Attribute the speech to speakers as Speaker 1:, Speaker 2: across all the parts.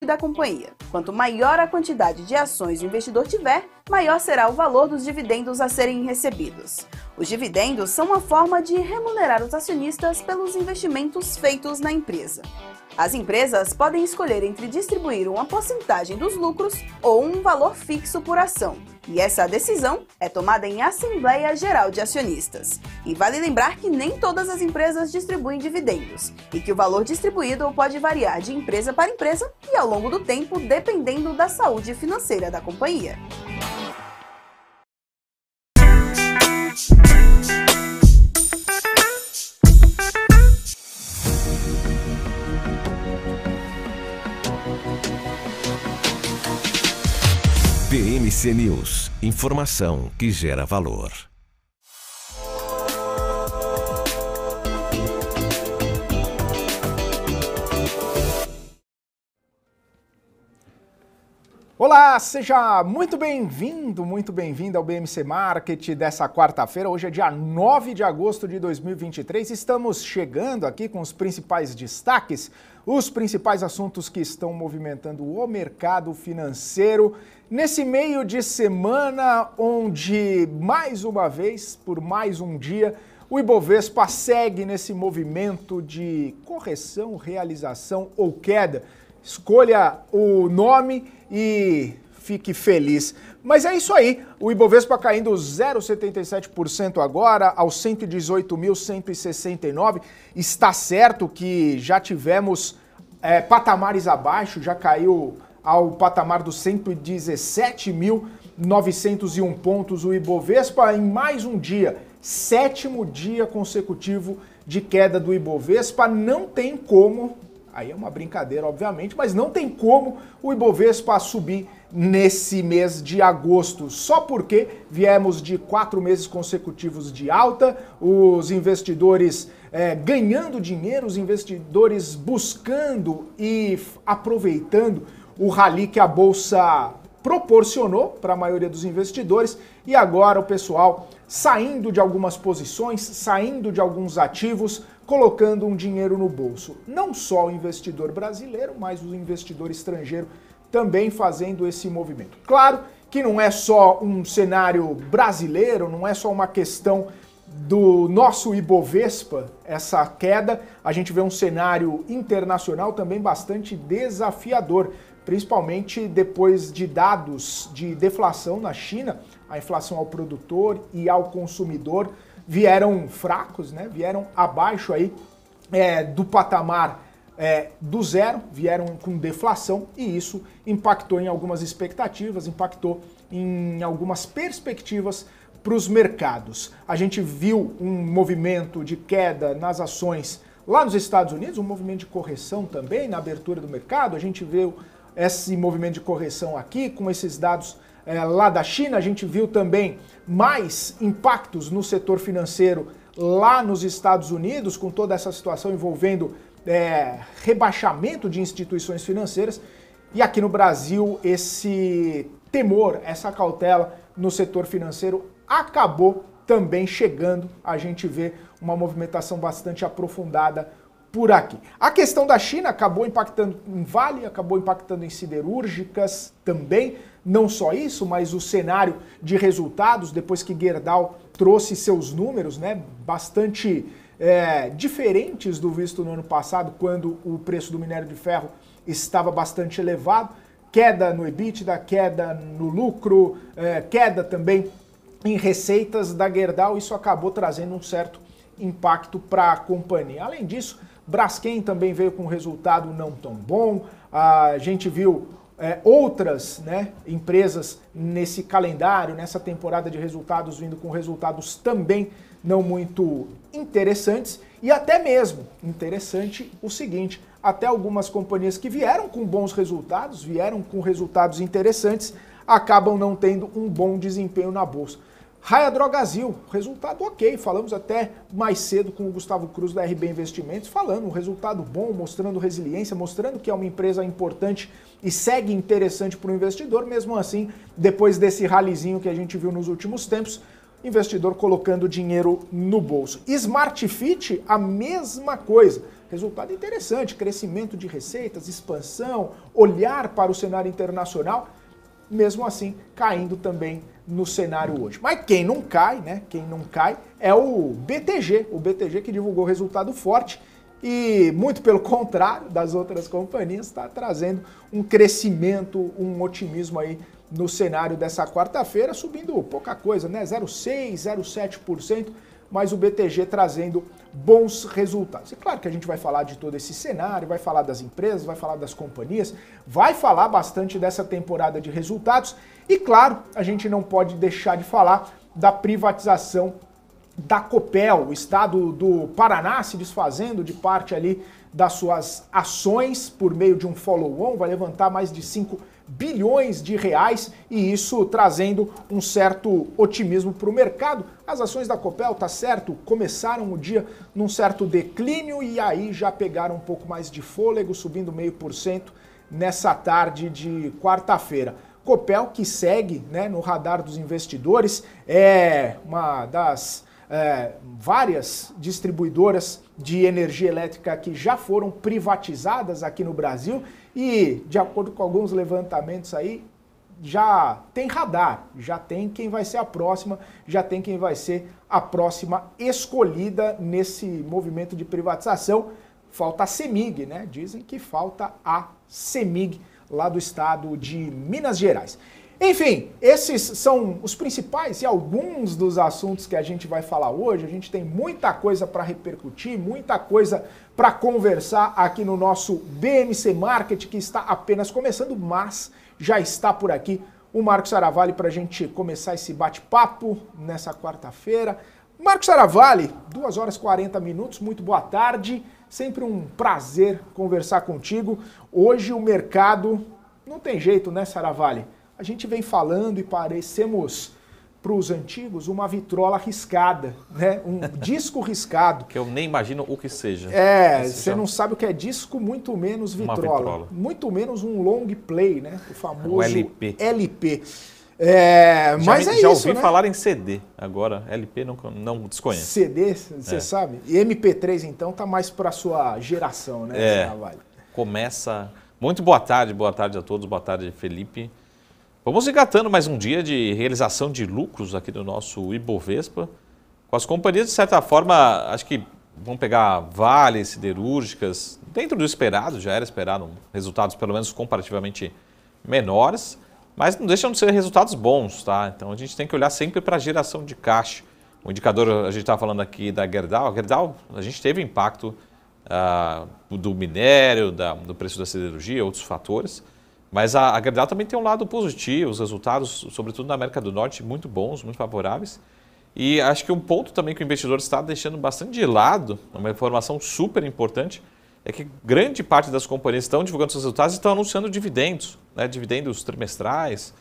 Speaker 1: da companhia. Quanto maior a quantidade de ações o investidor tiver, maior será o valor dos dividendos a serem recebidos. Os dividendos são uma forma de remunerar os acionistas pelos investimentos feitos na empresa. As empresas podem escolher entre distribuir uma porcentagem dos lucros ou um valor fixo por ação, e essa decisão é tomada em Assembleia Geral de Acionistas. E vale lembrar que nem todas as empresas distribuem dividendos, e que o valor distribuído pode variar de empresa para empresa e ao longo do tempo, dependendo da saúde financeira da companhia.
Speaker 2: BMC News, informação que gera valor.
Speaker 3: Olá, seja muito bem-vindo, muito bem-vinda ao BMC Market dessa quarta-feira. Hoje é dia 9 de agosto de 2023. Estamos chegando aqui com os principais destaques, os principais assuntos que estão movimentando o mercado financeiro nesse meio de semana onde, mais uma vez, por mais um dia, o Ibovespa segue nesse movimento de correção, realização ou queda. Escolha o nome e fique feliz. Mas é isso aí, o Ibovespa caindo 0,77% agora aos 118.169. Está certo que já tivemos patamares abaixo, já caiu ao patamar dos 117.901 pontos o Ibovespa em mais um dia, 7º dia consecutivo de queda do Ibovespa. Não tem como, aí é uma brincadeira obviamente, mas não tem como o Ibovespa subir nesse mês de agosto, só porque viemos de 4 meses consecutivos de alta, os investidores ganhando dinheiro, os investidores buscando e aproveitando o rally que a Bolsa proporcionou para a maioria dos investidores, e agora o pessoal saindo de algumas posições, saindo de alguns ativos, colocando um dinheiro no bolso. Não só o investidor brasileiro, mas o investidor estrangeiro também fazendo esse movimento. Claro que não é só um cenário brasileiro, não é só uma questão do nosso Ibovespa, essa queda. A gente vê um cenário internacional também bastante desafiador, principalmente depois de dados de deflação na China. A inflação ao produtor e ao consumidor vieram fracos, né? Vieram abaixo aí do patamar do zero, vieram com deflação, e isso impactou em algumas expectativas, impactou em algumas perspectivas para os mercados. A gente viu um movimento de queda nas ações lá nos Estados Unidos, um movimento de correção também na abertura do mercado. A gente viu esse movimento de correção aqui com esses dados lá da China. A gente viu também mais impactos no setor financeiro lá nos Estados Unidos, com toda essa situação envolvendo rebaixamento de instituições financeiras. E aqui no Brasil, esse temor, essa cautela no setor financeiro acabou também chegando. A gente vê uma movimentação bastante aprofundada por aqui. A questão da China acabou impactando em Vale, acabou impactando em siderúrgicas também. Não só isso, mas o cenário de resultados, depois que Gerdau trouxe seus números, né, bastante diferentes do visto no ano passado, quando o preço do minério de ferro estava bastante elevado. Queda no EBITDA, queda no lucro, queda também em receitas da Gerdau. Isso acabou trazendo um certo impacto para a companhia. Além disso, Braskem também veio com um resultado não tão bom. A gente viu outras empresas nesse calendário, nessa temporada de resultados, vindo com resultados também não muito interessantes. E até mesmo interessante o seguinte, até algumas companhias que vieram com bons resultados, vieram com resultados interessantes, acabam não tendo um bom desempenho na bolsa. Raia Drogasil, resultado ok, falamos até mais cedo com o Gustavo Cruz da RB Investimentos, falando um resultado bom, mostrando resiliência, mostrando que é uma empresa importante e segue interessante para o investidor. Mesmo assim, depois desse ralizinho que a gente viu nos últimos tempos, investidor colocando dinheiro no bolso. Smart Fit, a mesma coisa. Resultado interessante, crescimento de receitas, expansão, olhar para o cenário internacional, mesmo assim caindo também no cenário hoje. Mas quem não cai, né? Quem não cai é o BTG que divulgou resultado forte e, muito pelo contrário das outras companhias, está trazendo um crescimento, um otimismo aí no cenário dessa quarta-feira, subindo pouca coisa, né? 0,6%, 0,7%, mas o BTG trazendo bons resultados. E claro que a gente vai falar de todo esse cenário, vai falar das empresas, vai falar das companhias, vai falar bastante dessa temporada de resultados e, claro, a gente não pode deixar de falar da privatização da Copel, o estado do Paraná se desfazendo de parte ali das suas ações por meio de um follow-on, vai levantar mais de 5 bilhões de reais e isso trazendo um certo otimismo para o mercado. As ações da Copel, tá certo, começaram o dia num certo declínio e aí já pegaram um pouco mais de fôlego, subindo 0,5% nessa tarde de quarta-feira. Copel que segue, né, no radar dos investidores, é uma das várias distribuidoras de energia elétrica que já foram privatizadas aqui no Brasil e, de acordo com alguns levantamentos aí, já tem radar, já tem quem vai ser a próxima, já tem quem vai ser a próxima escolhida nesse movimento de privatização. Falta a CEMIG, né? Dizem que falta a CEMIG lá do estado de Minas Gerais. Enfim, esses são os principais e alguns dos assuntos que a gente vai falar hoje. A gente tem muita coisa para repercutir, muita coisa para conversar aqui no nosso BMC Market, que está apenas começando, mas já está por aqui o Marcos Saravalli para a gente começar esse bate-papo nessa quarta-feira. Marcos Saravalli, 2 horas e 40 minutos, muito boa tarde. Sempre um prazer conversar contigo. Hoje o mercado não tem jeito, né, Saravalli? A gente vem falando e parecemos, para os antigos, uma vitrola riscada, né? Um disco riscado.
Speaker 4: Que eu nem imagino o que seja.
Speaker 3: Você não sabe o que é disco, muito menos vitrola. Muito menos um long play, né? O famoso
Speaker 4: o LP.
Speaker 3: Mas é isso,
Speaker 4: já ouvi
Speaker 3: né?
Speaker 4: falar em CD, agora LP não desconheço.
Speaker 3: CD, você sabe? E MP3, então, tá mais para sua geração, né?
Speaker 4: Começa... Muito boa tarde a todos, boa tarde, Felipe. Vamos engatando mais um dia de realização de lucros aqui do nosso Ibovespa. Com as companhias, de certa forma, acho que vão pegar Vale, siderúrgicas, dentro do esperado, já era esperado resultados pelo menos comparativamente menores, mas não deixam de ser resultados bons, tá? Então a gente tem que olhar sempre para a geração de caixa. O indicador, a gente está falando aqui da Gerdau, a gente teve impacto do minério, do preço da siderurgia, outros fatores. Mas a Gerdau também tem um lado positivo, os resultados, sobretudo na América do Norte, muito bons, muito favoráveis. E acho que um ponto também que o investidor está deixando bastante de lado, uma informação super importante, é que grande parte das companhias estão divulgando seus resultados e estão anunciando dividendos, né? Dividendos trimestrais.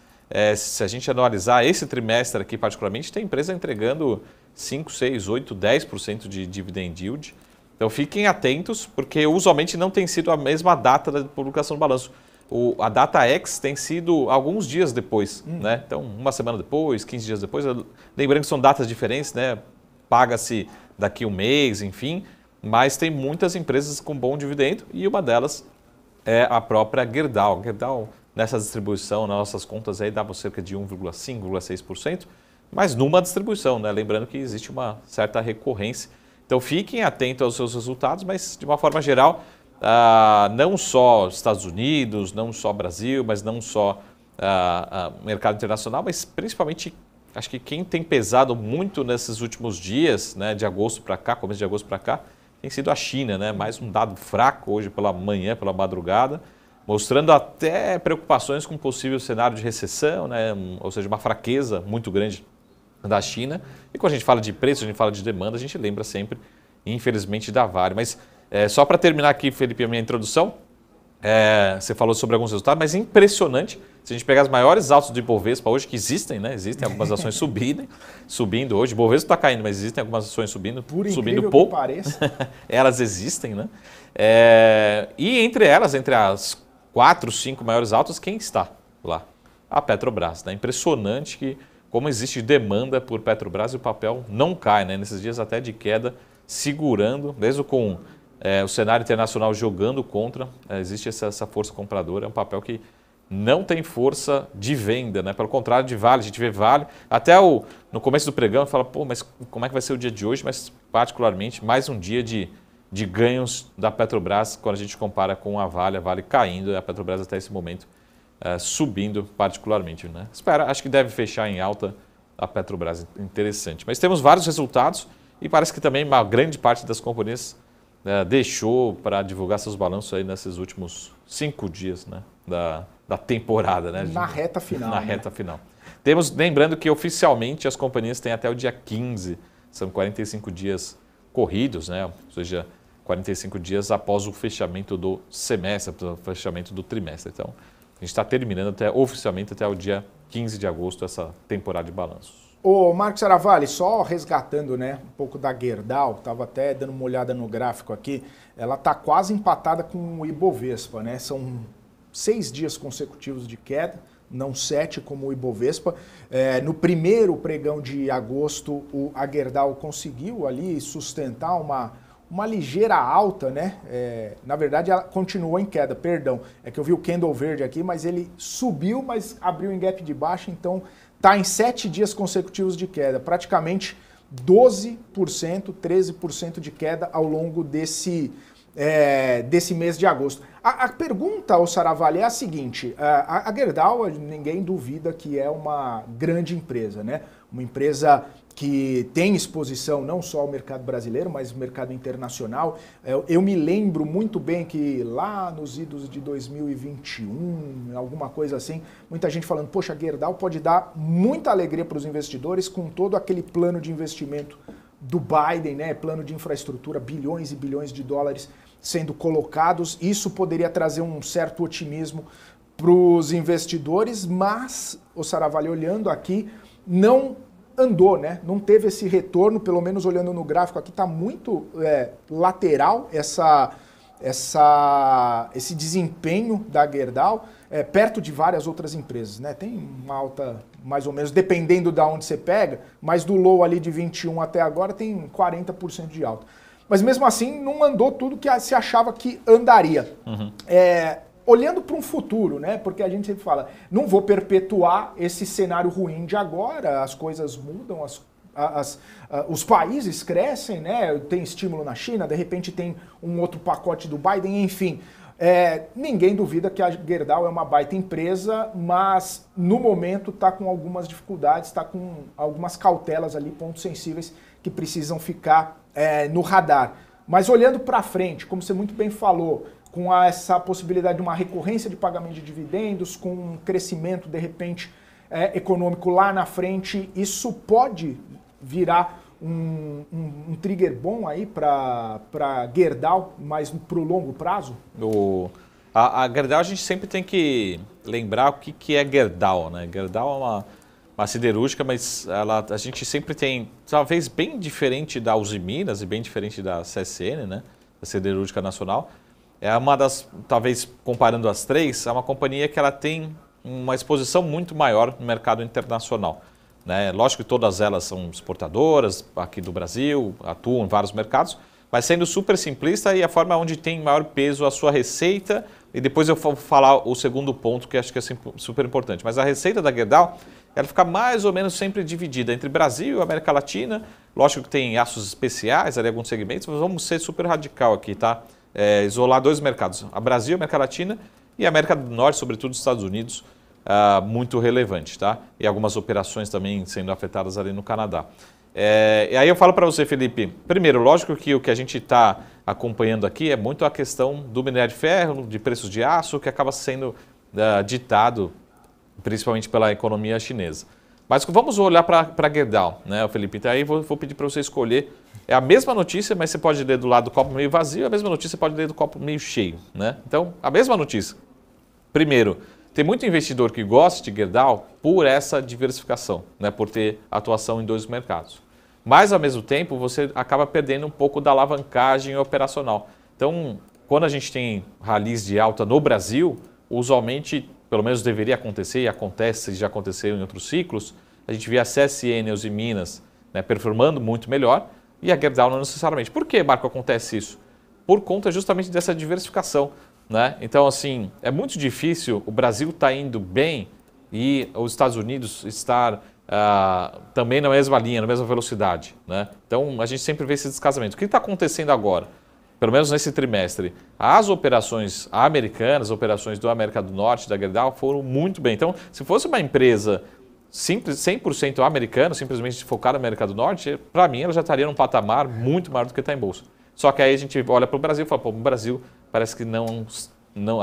Speaker 4: Se a gente analisar esse trimestre aqui particularmente, tem empresa entregando 5, 6, 8, 10% de dividend yield. Então fiquem atentos, porque usualmente não tem sido a mesma data da publicação do balanço. A data X tem sido alguns dias depois, né? Então, uma semana depois, 15 dias depois. Lembrando que são datas diferentes, né? Paga-se daqui um mês, enfim. Mas tem muitas empresas com bom dividendo e uma delas é a própria Gerdau. Gerdau, nessa distribuição, nas nossas contas, aí dava cerca de 1,5%, 1,6%, mas numa distribuição, né? Lembrando que existe uma certa recorrência. Então, fiquem atentos aos seus resultados, mas, de uma forma geral, não só Estados Unidos, não só Brasil, mas não só mercado internacional, mas principalmente, acho que quem tem pesado muito nesses últimos dias, né, de agosto para cá, começo de agosto para cá, tem sido a China, né? Mais um dado fraco hoje pela manhã, pela madrugada, mostrando até preocupações com um possível cenário de recessão, né? Ou seja, uma fraqueza muito grande da China. E quando a gente fala de preço, a gente fala de demanda, a gente lembra sempre, infelizmente, da Vale. Mas só para terminar aqui, Felipe, a minha introdução, você falou sobre alguns resultados, mas impressionante, se a gente pegar as maiores altas do Ibovespa hoje, que existem, né? Existem algumas ações subindo hoje. O Ibovespa está caindo, mas existem algumas ações subindo pouco.
Speaker 3: Que pareça.
Speaker 4: Elas existem, né? E entre elas, entre as 4, 5 maiores altas, quem está lá? A Petrobras, né? Impressionante que como existe demanda por Petrobras e o papel não cai, né? Nesses dias até de queda, segurando, mesmo com o cenário internacional jogando contra, existe essa força compradora, é um papel que não tem força de venda, né? Pelo contrário de Vale, a gente vê Vale, até no começo do pregão, fala, pô, mas como é que vai ser o dia de hoje? Mas particularmente, mais um dia de ganhos da Petrobras, quando a gente compara com a Vale caindo, e a Petrobras até esse momento subindo particularmente, né? Acho que deve fechar em alta a Petrobras, interessante. Mas temos vários resultados e parece que também uma grande parte das companhias deixou para divulgar seus balanços aí nesses últimos 5 dias, né, da temporada. Né,
Speaker 3: na reta final.
Speaker 4: Na reta final. Lembrando que oficialmente as companhias têm até o dia 15, são 45 dias corridos, né, ou seja, 45 dias após o fechamento do semestre, o fechamento do trimestre. Então, a gente está terminando oficialmente até o dia 15 de agosto essa temporada de balanços.
Speaker 3: Ô Marcos Seravalli, só resgatando, né, um pouco da Gerdau, estava até dando uma olhada no gráfico aqui, ela está quase empatada com o Ibovespa, né? São 6 dias consecutivos de queda, não 7 como o Ibovespa. No primeiro pregão de agosto, a Gerdau conseguiu ali sustentar uma ligeira alta, né? Na verdade, ela continuou em queda, perdão. É que eu vi o candle verde aqui, mas ele subiu, mas abriu em gap de baixa, então está em 7 dias consecutivos de queda, praticamente 12%, 13% de queda ao longo desse mês de agosto. A pergunta ao Seravalli é a seguinte, a Gerdau, ninguém duvida que é uma grande empresa, né? Uma empresa que tem exposição não só ao mercado brasileiro, mas ao mercado internacional. Eu me lembro muito bem que lá nos idos de 2021, alguma coisa assim, muita gente falando, poxa, a Gerdau pode dar muita alegria para os investidores com todo aquele plano de investimento do Biden, né? Plano de infraestrutura, bilhões e bilhões de dólares sendo colocados. Isso poderia trazer um certo otimismo para os investidores, mas o Seravalli, olhando aqui, não andou, né? Não teve esse retorno, pelo menos olhando no gráfico aqui, está muito lateral esse desempenho da Gerdau, perto de várias outras empresas, né? Tem uma alta, mais ou menos, dependendo de onde você pega, mas do low ali de 21 até agora tem 40% de alta. Mas mesmo assim não andou tudo que se achava que andaria. Uhum. Olhando para um futuro, né? Porque a gente sempre fala, não vou perpetuar esse cenário ruim de agora, as coisas mudam, os países crescem, né? Tem estímulo na China, de repente tem um outro pacote do Biden, enfim. Ninguém duvida que a Gerdau é uma baita empresa, mas no momento está com algumas dificuldades, está com algumas cautelas ali, pontos sensíveis que precisam ficar no radar. Mas olhando para frente, como você muito bem falou, com essa possibilidade de uma recorrência de pagamento de dividendos, com um crescimento, de repente, econômico lá na frente, isso pode virar um trigger bom aí para Gerdau, mas para o longo prazo?
Speaker 4: A Gerdau, a gente sempre tem que lembrar o que é Gerdau, né? Gerdau é uma siderúrgica, mas a gente sempre tem, talvez bem diferente da Uzi Minas e bem diferente da CSN, né? Da Siderúrgica Nacional. É uma das, talvez comparando as três, é uma companhia que ela tem uma exposição muito maior no mercado internacional, né? Lógico que todas elas são exportadoras aqui do Brasil, atuam em vários mercados, mas sendo super simplista e a forma onde tem maior peso a sua receita, e depois eu vou falar o segundo ponto que acho que é super importante. Mas a receita da Gerdau, ela fica mais ou menos sempre dividida entre Brasil e América Latina. Lógico que tem aços especiais, ali alguns segmentos, mas vamos ser super radical aqui, tá? Isolar 2 mercados, a Brasil, a América Latina e a América do Norte, sobretudo os Estados Unidos, muito relevante, tá? E algumas operações também sendo afetadas ali no Canadá. E aí eu falo para você, Felipe, primeiro, lógico que o que a gente está acompanhando aqui é muito a questão do minério de ferro, de preços de aço, que acaba sendo ditado principalmente pela economia chinesa. Mas vamos olhar para a Gerdau, né, Felipe? Então aí vou pedir para você escolher. É a mesma notícia, mas você pode ler do lado do copo meio vazio, a mesma notícia você pode ler do copo meio cheio, né? Então, a mesma notícia. Primeiro, tem muito investidor que gosta de Gerdau por essa diversificação, né, por ter atuação em 2 mercados. Mas, ao mesmo tempo, você acaba perdendo um pouco da alavancagem operacional. Então, quando a gente tem ralis de alta no Brasil, usualmente, pelo menos deveria acontecer, e acontece, já aconteceu em outros ciclos, a gente vê a CSN, Uzi Minas, né, performando muito melhor, e a Gerdau não necessariamente. Por que, Marco, acontece isso? por conta justamente dessa diversificação, né? Então, assim, é muito difícil o Brasil estar indo bem e os Estados Unidos estar também na mesma linha, na mesma velocidade, né? Então, a gente sempre vê esse descasamento. O que está acontecendo agora? Pelo menos nesse trimestre, as operações americanas, as operações do América do Norte, da Gerdau, foram muito bem. Então, se fosse uma empresa 100% americana, simplesmente focada na América do Norte, para mim ela já estaria num patamar muito maior do que está em bolsa. Só que aí a gente olha para o Brasil e fala, pô, no Brasil parece que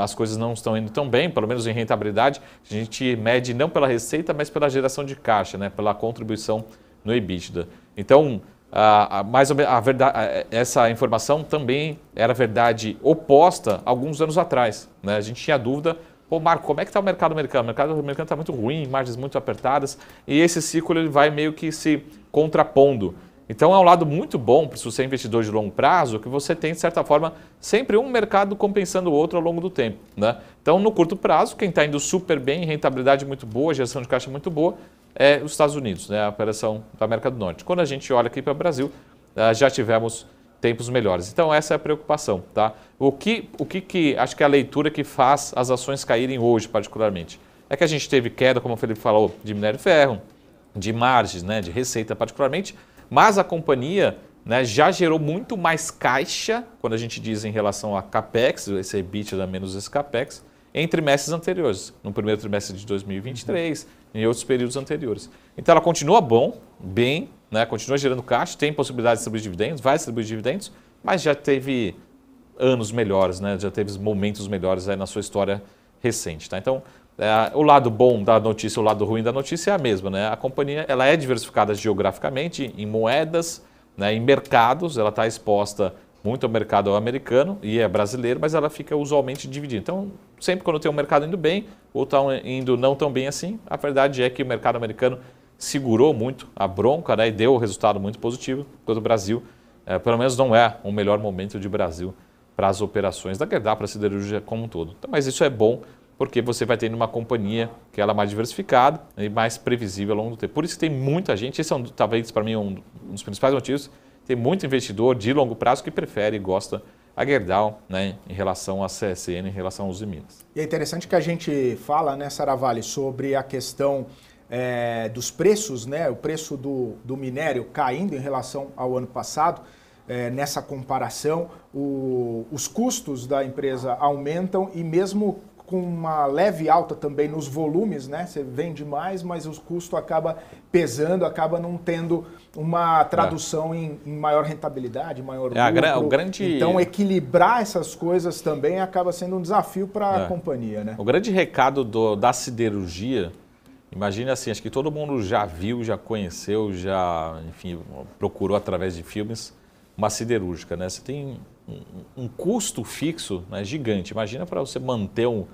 Speaker 4: as coisas não estão indo tão bem, pelo menos em rentabilidade. A gente mede não pela receita, mas pela geração de caixa, né? Pela contribuição no EBITDA. Então, essa informação também era verdade oposta alguns anos atrás, né? A gente tinha dúvida, pô, Marco, como é que está o mercado americano? O mercado americano está muito ruim, margens muito apertadas, e esse ciclo ele vai meio que se contrapondo. Então é um lado muito bom para você investidor de longo prazo, que você tem, de certa forma, sempre um mercado compensando o outro ao longo do tempo, né? Então, no curto prazo, quem está indo super bem, rentabilidade muito boa, geração de caixa muito boa, é os Estados Unidos, né? A operação da América do Norte. Quando a gente olha aqui para o Brasil, já tivemos tempos melhores. Então, essa é a preocupação, tá? O que acho que é a leitura que faz as ações caírem hoje, particularmente, é que a gente teve queda, como o Felipe falou, de minério de ferro, de margens, né? De receita, particularmente, mas a companhia, né, já gerou muito mais caixa, quando a gente diz em relação a CAPEX, esse EBITDA menos esse CAPEX, em trimestres anteriores, no primeiro trimestre de 2023, em outros períodos anteriores. Então ela continua bem, né, continua gerando caixa, tem possibilidade de distribuir dividendos, vai distribuir dividendos, mas já teve anos melhores, né, já teve momentos melhores aí na sua história recente. Tá? Então, o lado bom da notícia, o lado ruim da notícia é a mesma, né? A companhia ela é diversificada geograficamente em moedas, né, em mercados, ela está exposta muito ao mercado americano e é brasileiro, mas ela fica usualmente dividida. Então, sempre quando tem um mercado indo bem ou está indo não tão bem assim, a verdade é que o mercado americano segurou muito a bronca, né, e deu um resultado muito positivo, enquanto o Brasil, pelo menos não é o melhor momento de Brasil para as operações da Gerdau, para a siderurgia como um todo. Então, mas isso é bom, porque você vai ter uma companhia que ela é mais diversificada e mais previsível ao longo do tempo. Por isso que tem muita gente, esse é talvez para mim um dos principais motivos, tem muito investidor de longo prazo que prefere e gosta a Gerdau, né, em relação à CSN, em relação aos Minas.
Speaker 3: E é interessante que a gente fala, né, Saravalli, sobre a questão dos preços, né, o preço do minério caindo em relação ao ano passado. Nessa comparação, os custos da empresa aumentam e mesmo com uma leve alta também nos volumes, né? Você vende mais, mas o custo acaba pesando, acaba não tendo uma tradução em maior rentabilidade, maior lucro. Então, equilibrar essas coisas também acaba sendo um desafio para a companhia, né?
Speaker 4: O grande recado da siderurgia, imagina assim, acho que todo mundo já viu, já conheceu, já, enfim, procurou através de filmes uma siderúrgica, né? Você tem um custo fixo, né, gigante. Imagina para você manter o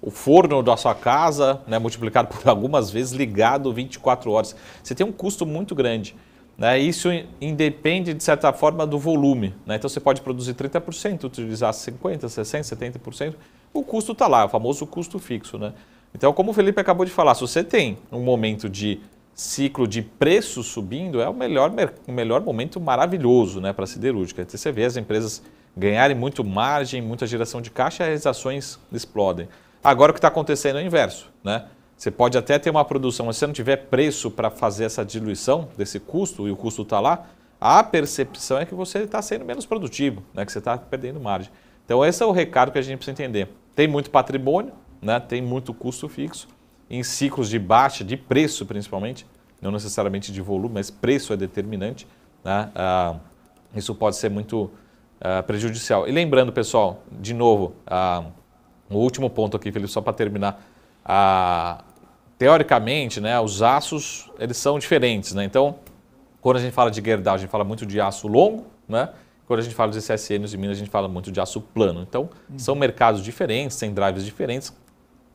Speaker 4: forno da sua casa, né, multiplicado por algumas vezes, ligado 24 horas. Você tem um custo muito grande. Né? Isso independe, de certa forma, do volume. Né? Então você pode produzir 30%, utilizar 50%, 60%, 70%. O custo está lá, o famoso custo fixo. Né? Então, como o Felipe acabou de falar, se você tem um momento de ciclo de preço subindo, é o melhor momento maravilhoso, né, para a siderúrgica. Então, você vê as empresas ganharem muito margem, muita geração de caixa, as ações explodem. Agora o que está acontecendo é o inverso. Né? Você pode até ter uma produção, mas se você não tiver preço para fazer essa diluição desse custo, e o custo está lá, a percepção é que você está sendo menos produtivo, né, que você está perdendo margem. Então esse é o recado que a gente precisa entender. Tem muito patrimônio, né, tem muito custo fixo, em ciclos de baixa, de preço principalmente, não necessariamente de volume, mas preço é determinante, né? Isso pode ser muito prejudicial. E lembrando, pessoal, de novo, o último ponto aqui, Felipe, só para terminar, teoricamente, né, os aços eles são diferentes. Né? Então, quando a gente fala de Gerdau, a gente fala muito de aço longo, né? Quando a gente fala de CSN e Minas, a gente fala muito de aço plano. Então, são mercados diferentes, têm drivers diferentes.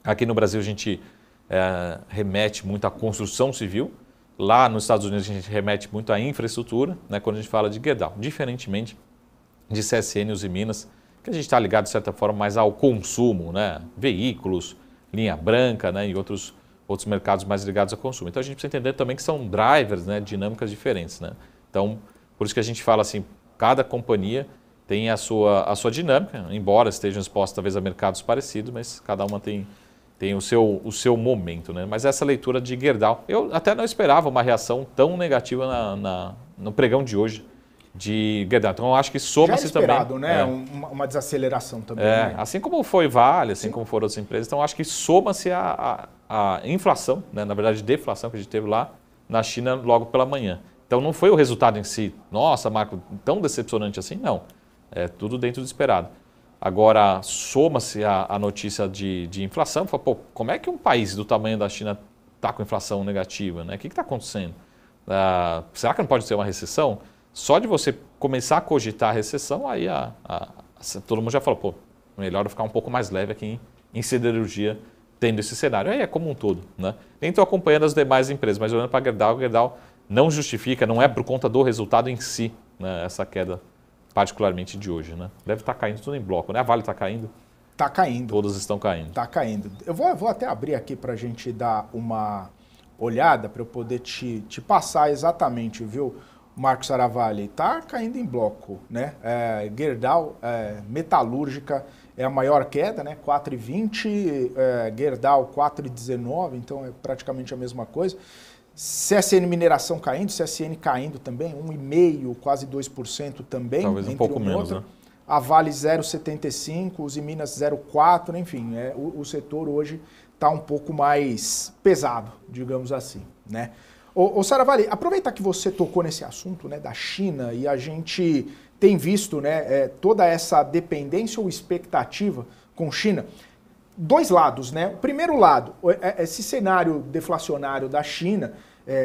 Speaker 4: Aqui no Brasil, a gente remete muito à construção civil. Lá nos Estados Unidos, a gente remete muito à infraestrutura, né, quando a gente fala de Gerdau. Diferentemente de CSN e Minas, que a gente está ligado, de certa forma, mais ao consumo, né, veículos, linha branca, né, e outros mercados mais ligados ao consumo. Então, a gente precisa entender também que são drivers, né, dinâmicas diferentes. Né? Então, por isso que a gente fala assim, cada companhia tem a sua dinâmica, embora estejam expostas talvez a mercados parecidos, mas cada uma tem o seu momento, né? Mas essa leitura de Gerdau, eu até não esperava uma reação tão negativa no pregão de hoje de Gerdau. Então eu acho que soma-se também.
Speaker 3: Já esperado, né? Uma desaceleração também. Né?
Speaker 4: Assim como foi Vale, assim como foram outras empresas. Então eu acho que soma-se a inflação, né? Na verdade deflação que a gente teve lá na China logo pela manhã. Então não foi o resultado em si, nossa, Marco, tão decepcionante assim, não. É tudo dentro do esperado. Agora, soma-se a notícia de inflação, fala, pô, como é que um país do tamanho da China está com inflação negativa? Né? O que está acontecendo? Será que não pode ser uma recessão? Só de você começar a cogitar a recessão, aí todo mundo já falou, pô, melhor ficar um pouco mais leve aqui em siderurgia, tendo esse cenário. Aí é como um todo. Né? Nem estou acompanhando as demais empresas, mas olhando para a Gerdau não justifica, não é por conta do resultado em si, né, essa queda particularmente de hoje. Né? Deve estar caindo tudo em bloco, né? A Vale está caindo?
Speaker 3: Está caindo.
Speaker 4: Todas estão caindo.
Speaker 3: Está caindo. Eu vou até abrir aqui para a gente dar uma olhada, para eu poder te passar exatamente, viu, Marcos Saravalli? Está caindo em bloco, né? Gerdau, metalúrgica, é a maior queda, né? 4,20, Gerdau 4,19, então é praticamente a mesma coisa. CSN Mineração caindo, CSN caindo também, 1,5%, quase 2% também.
Speaker 4: Talvez um pouco menos, né?
Speaker 3: A Vale 0,75%, os Minas 0,4%, enfim, o setor hoje está um pouco mais pesado, digamos assim, né? Ô Saravalli, aproveitar que você tocou nesse assunto, né, da China, e a gente tem visto, né, toda essa dependência ou expectativa com China. Dois lados, né? O primeiro lado, esse cenário deflacionário da China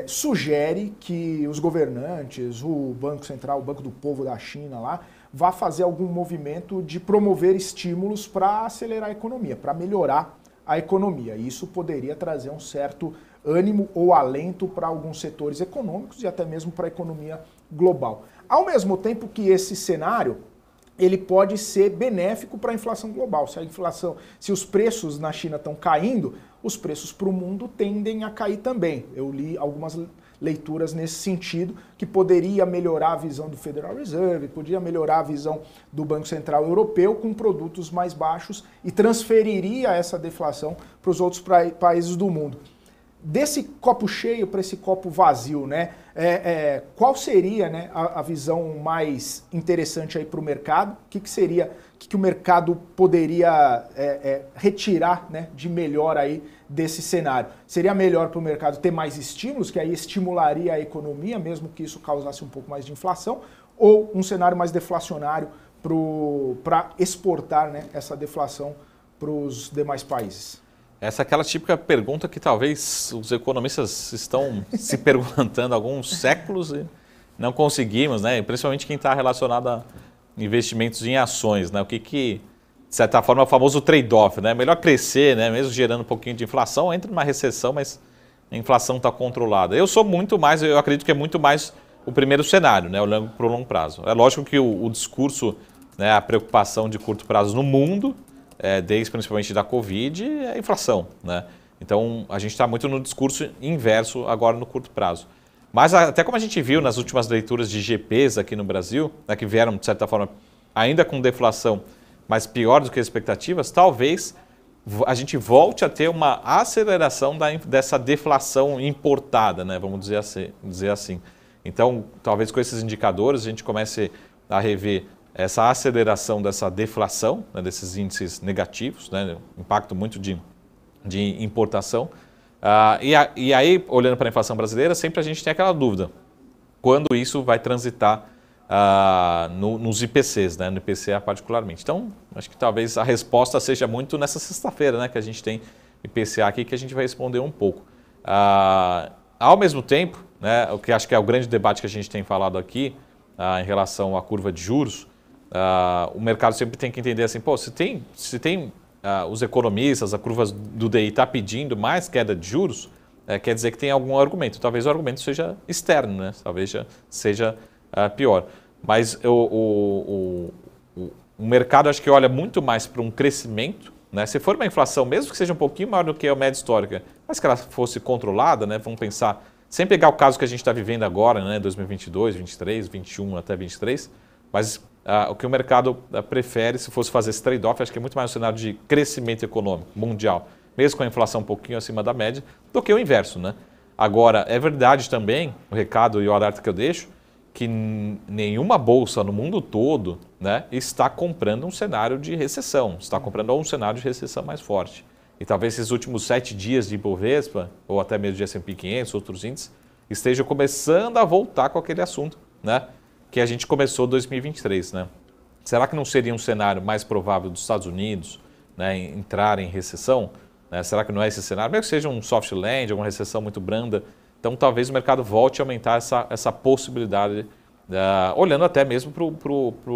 Speaker 3: sugere que os governantes, o Banco Central, o Banco do Povo da China lá, vá fazer algum movimento de promover estímulos para acelerar a economia, para melhorar a economia. Isso poderia trazer um certo ânimo ou alento para alguns setores econômicos e até mesmo para a economia global. Ao mesmo tempo que esse cenário ele pode ser benéfico para a inflação global. Se os preços na China estão caindo, os preços para o mundo tendem a cair também. Eu li algumas leituras nesse sentido, que poderia melhorar a visão do Federal Reserve, poderia melhorar a visão do Banco Central Europeu com produtos mais baixos e transferiria essa deflação para os outros países do mundo. Desse copo cheio para esse copo vazio, né? Qual seria, né, a visão mais interessante aí para o mercado? O que seria, o que o mercado poderia retirar, né, de melhor aí desse cenário? Seria melhor para o mercado ter mais estímulos, que aí estimularia a economia, mesmo que isso causasse um pouco mais de inflação, ou um cenário mais deflacionário para exportar, né, essa deflação para os demais países?
Speaker 4: Essa é aquela típica pergunta que talvez os economistas estão se perguntando há alguns séculos e não conseguimos, né? Principalmente quem está relacionado a investimentos em ações, né? O que, de certa forma, é o famoso trade-off, né? Melhor crescer, né? Mesmo gerando um pouquinho de inflação, entra numa recessão, mas a inflação está controlada. Eu acredito que é muito mais o primeiro cenário, né? Olhando para o longo prazo. É lógico que o discurso, né? A preocupação de curto prazo no mundo, desde principalmente da Covid, é a inflação, né? Então, a gente está muito no discurso inverso agora no curto prazo. Mas até como a gente viu nas últimas leituras de GPs aqui no Brasil, né, que vieram, de certa forma, ainda com deflação, mas pior do que as expectativas, talvez a gente volte a ter uma aceleração dessa deflação importada, né? Vamos dizer assim. Então, talvez com esses indicadores a gente comece a rever essa aceleração dessa deflação, né, desses índices negativos, né, impacto muito de importação. E aí, olhando para a inflação brasileira, sempre a gente tem aquela dúvida, quando isso vai transitar nos IPCs, né, no IPCA particularmente. Então, acho que talvez a resposta seja muito nessa sexta-feira, né, que a gente tem IPCA aqui, que a gente vai responder um pouco. Ao mesmo tempo, né, o que acho que é o grande debate que a gente tem falado aqui, em relação à curva de juros, o mercado sempre tem que entender assim, pô, se tem os economistas, a curva do DI está pedindo mais queda de juros, quer dizer que tem algum argumento. Talvez o argumento seja externo, né? Talvez seja pior. Mas o mercado acho que olha muito mais para um crescimento, né? Se for uma inflação, mesmo que seja um pouquinho maior do que a média histórica, mas que ela fosse controlada, né? Vamos pensar, sem pegar o caso que a gente está vivendo agora, né? 2022, 2023, 2021 até 2023, mas o que o mercado prefere, se fosse fazer esse trade-off, acho que é muito mais um cenário de crescimento econômico mundial, mesmo com a inflação um pouquinho acima da média, do que o inverso, né? Agora, é verdade também, o recado e o alerta que eu deixo, que nenhuma bolsa no mundo todo, né, está comprando um cenário de recessão, está comprando um cenário de recessão mais forte. E talvez esses últimos 7 dias de Ibovespa, ou até mesmo de S&P 500, outros índices, estejam começando a voltar com aquele assunto, né, que a gente começou em 2023. Né? Será que não seria um cenário mais provável dos Estados Unidos, né, entrar em recessão? Né? Será que não é esse cenário? Mesmo que seja um soft land, alguma recessão muito branda, então talvez o mercado volte a aumentar essa possibilidade, olhando até mesmo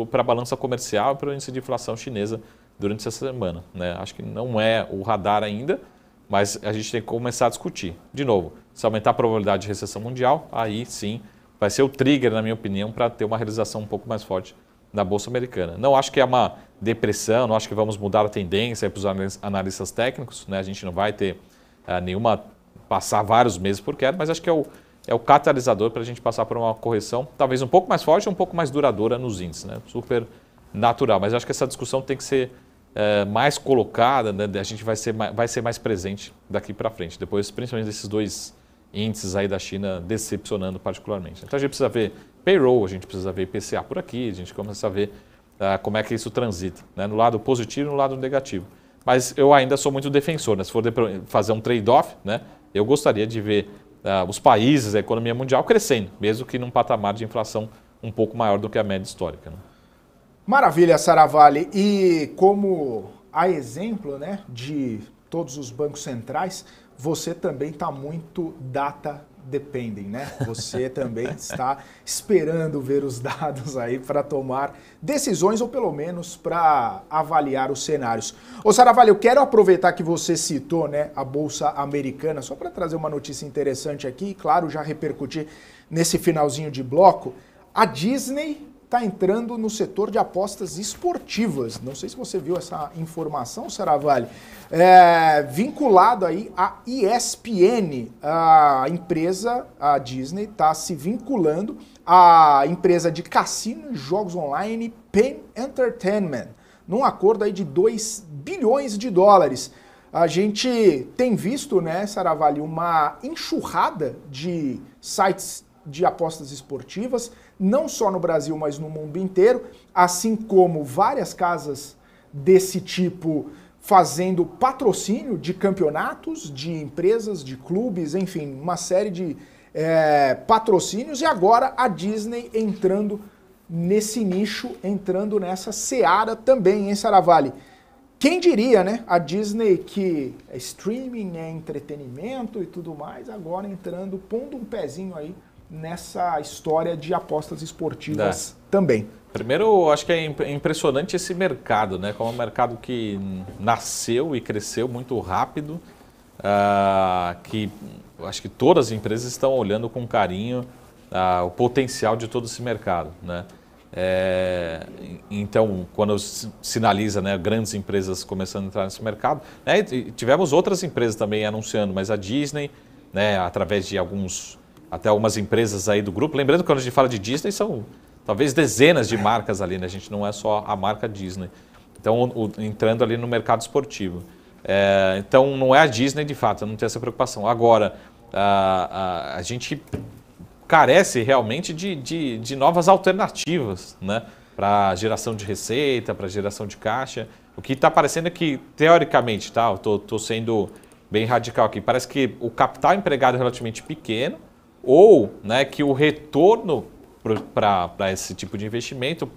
Speaker 4: para a balança comercial e para o índice de inflação chinesa durante essa semana. Né? Acho que não é o radar ainda, mas a gente tem que começar a discutir. De novo, se aumentar a probabilidade de recessão mundial, aí sim vai ser o trigger, na minha opinião, para ter uma realização um pouco mais forte na Bolsa Americana. Não acho que é uma depressão, não acho que vamos mudar a tendência para os analistas técnicos, né? A gente não vai ter passar vários meses por queda, mas acho que é o catalisador para a gente passar por uma correção, talvez um pouco mais forte, um pouco mais duradoura nos índices, né? Super natural, mas acho que essa discussão tem que ser mais colocada, né? A gente vai ser mais presente daqui para frente, depois principalmente desses 2 índices aí da China decepcionando particularmente. Então a gente precisa ver payroll, a gente precisa ver IPCA por aqui, a gente começa a ver como é que isso transita, né? No lado positivo e no lado negativo. Mas eu ainda sou muito defensor, né? Se for fazer um trade-off, né? Eu gostaria de ver os países, a economia mundial crescendo, mesmo que num patamar de inflação um pouco maior do que a média histórica. Né?
Speaker 3: Maravilha, Saravalli. E como a exemplo, né, de todos os bancos centrais, você também está muito data dependem, né? Você também está esperando ver os dados aí para tomar decisões ou pelo menos para avaliar os cenários. Ô Saravalli, eu quero aproveitar que você citou, né, a Bolsa Americana, só para trazer uma notícia interessante aqui e, claro, já repercutir nesse finalzinho de bloco. A Disney está entrando no setor de apostas esportivas. Não sei se você viu essa informação, Saravalli. Vinculado aí à ESPN, a empresa, a Disney, está se vinculando à empresa de cassino e jogos online Penn Entertainment, num acordo aí de 2 bilhões de dólares. A gente tem visto, né, Saravalli, uma enxurrada de sites de apostas esportivas, não só no Brasil, mas no mundo inteiro, assim como várias casas desse tipo fazendo patrocínio de campeonatos, de empresas, de clubes, enfim, uma série de patrocínios, e agora a Disney entrando nesse nicho, entrando nessa seara também, hein, Saravalli? Quem diria, né? A Disney, que é streaming, é entretenimento e tudo mais, agora entrando, pondo um pezinho aí nessa história de apostas esportivas também.
Speaker 4: Primeiro, eu acho que é impressionante esse mercado, né? Como é um mercado que nasceu e cresceu muito rápido, que eu acho que todas as empresas estão olhando com carinho o potencial de todo esse mercado, né? Então, quando sinaliza, né, grandes empresas começando a entrar nesse mercado, né, e tivemos outras empresas também anunciando, mas a Disney, né, através de até algumas empresas aí do grupo, lembrando que quando a gente fala de Disney são talvez dezenas de marcas ali, né? A gente não é só a marca Disney. Então, entrando ali no mercado esportivo. Então, não é a Disney de fato, não tem essa preocupação. Agora, a gente carece realmente de novas alternativas, né? Para geração de receita, para geração de caixa. O que está parecendo é que, teoricamente, tá? Eu estou sendo bem radical aqui, parece que o capital empregado é relativamente pequeno, ou, né, que o retorno para esse tipo de investimento,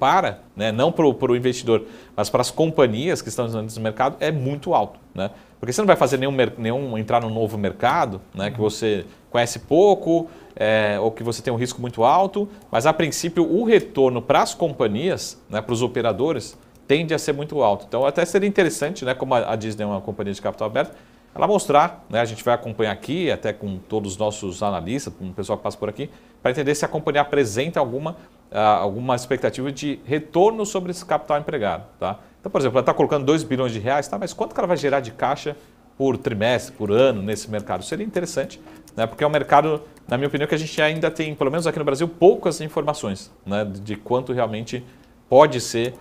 Speaker 4: né, não para o investidor, mas para as companhias que estão nesse mercado, é muito alto. Né? Porque você não vai fazer entrar num novo mercado, né, que você conhece pouco, ou que você tem um risco muito alto, mas a princípio o retorno para as companhias, né, para os operadores, tende a ser muito alto. Então até seria interessante, né, como a Disney é uma companhia de capital aberto, ela mostrar, né, a gente vai acompanhar aqui, até com todos os nossos analistas, com o pessoal que passa por aqui, para entender se a companhia apresenta alguma expectativa de retorno sobre esse capital empregado. Tá? Então, por exemplo, ela está colocando 2 bilhões de reais, tá? Mas quanto que ela vai gerar de caixa por trimestre, por ano nesse mercado? Seria interessante, né? Porque é um mercado, na minha opinião, que a gente ainda tem, pelo menos aqui no Brasil, poucas informações, né, de quanto realmente pode ser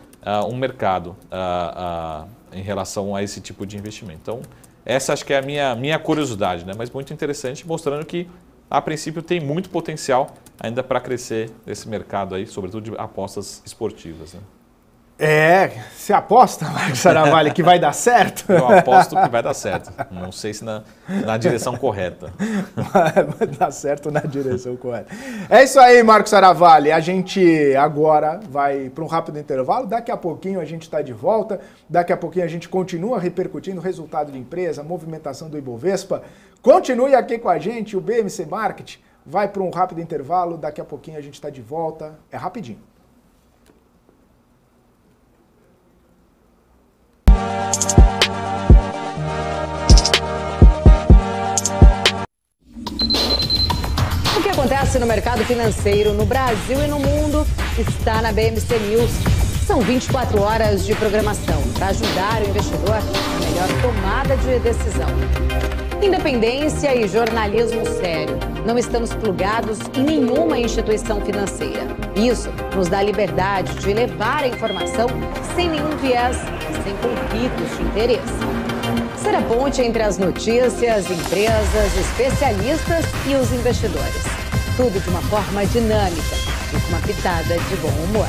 Speaker 4: um mercado em relação a esse tipo de investimento. Então, essa acho que é a minha curiosidade, né? Mas muito interessante, mostrando que, a princípio, tem muito potencial ainda para crescer esse mercado aí, sobretudo de apostas esportivas, né?
Speaker 3: Você aposta, Marcos Saravalli, que vai dar certo?
Speaker 4: Eu aposto que vai dar certo. Não sei se na direção correta.
Speaker 3: Vai dar certo na direção correta. É isso aí, Marcos Saravalli. A gente agora vai para um rápido intervalo. Daqui a pouquinho a gente está de volta. Daqui a pouquinho a gente continua repercutindo o resultado de empresa, a movimentação do Ibovespa. Continue aqui com a gente. O BMC Market vai para um rápido intervalo. Daqui a pouquinho a gente está de volta. É rapidinho.
Speaker 5: O que acontece no mercado financeiro no Brasil e no mundo está na BMC News. São 24 horas de programação para ajudar o investidor na melhor tomada de decisão. Independência e jornalismo sério. Não estamos plugados em nenhuma instituição financeira. Isso nos dá a liberdade de levar a informação sem nenhum viés e sem conflitos de interesse. Ser a ponte entre as notícias, empresas, especialistas e os investidores. Tudo de uma forma dinâmica e com uma pitada de bom humor.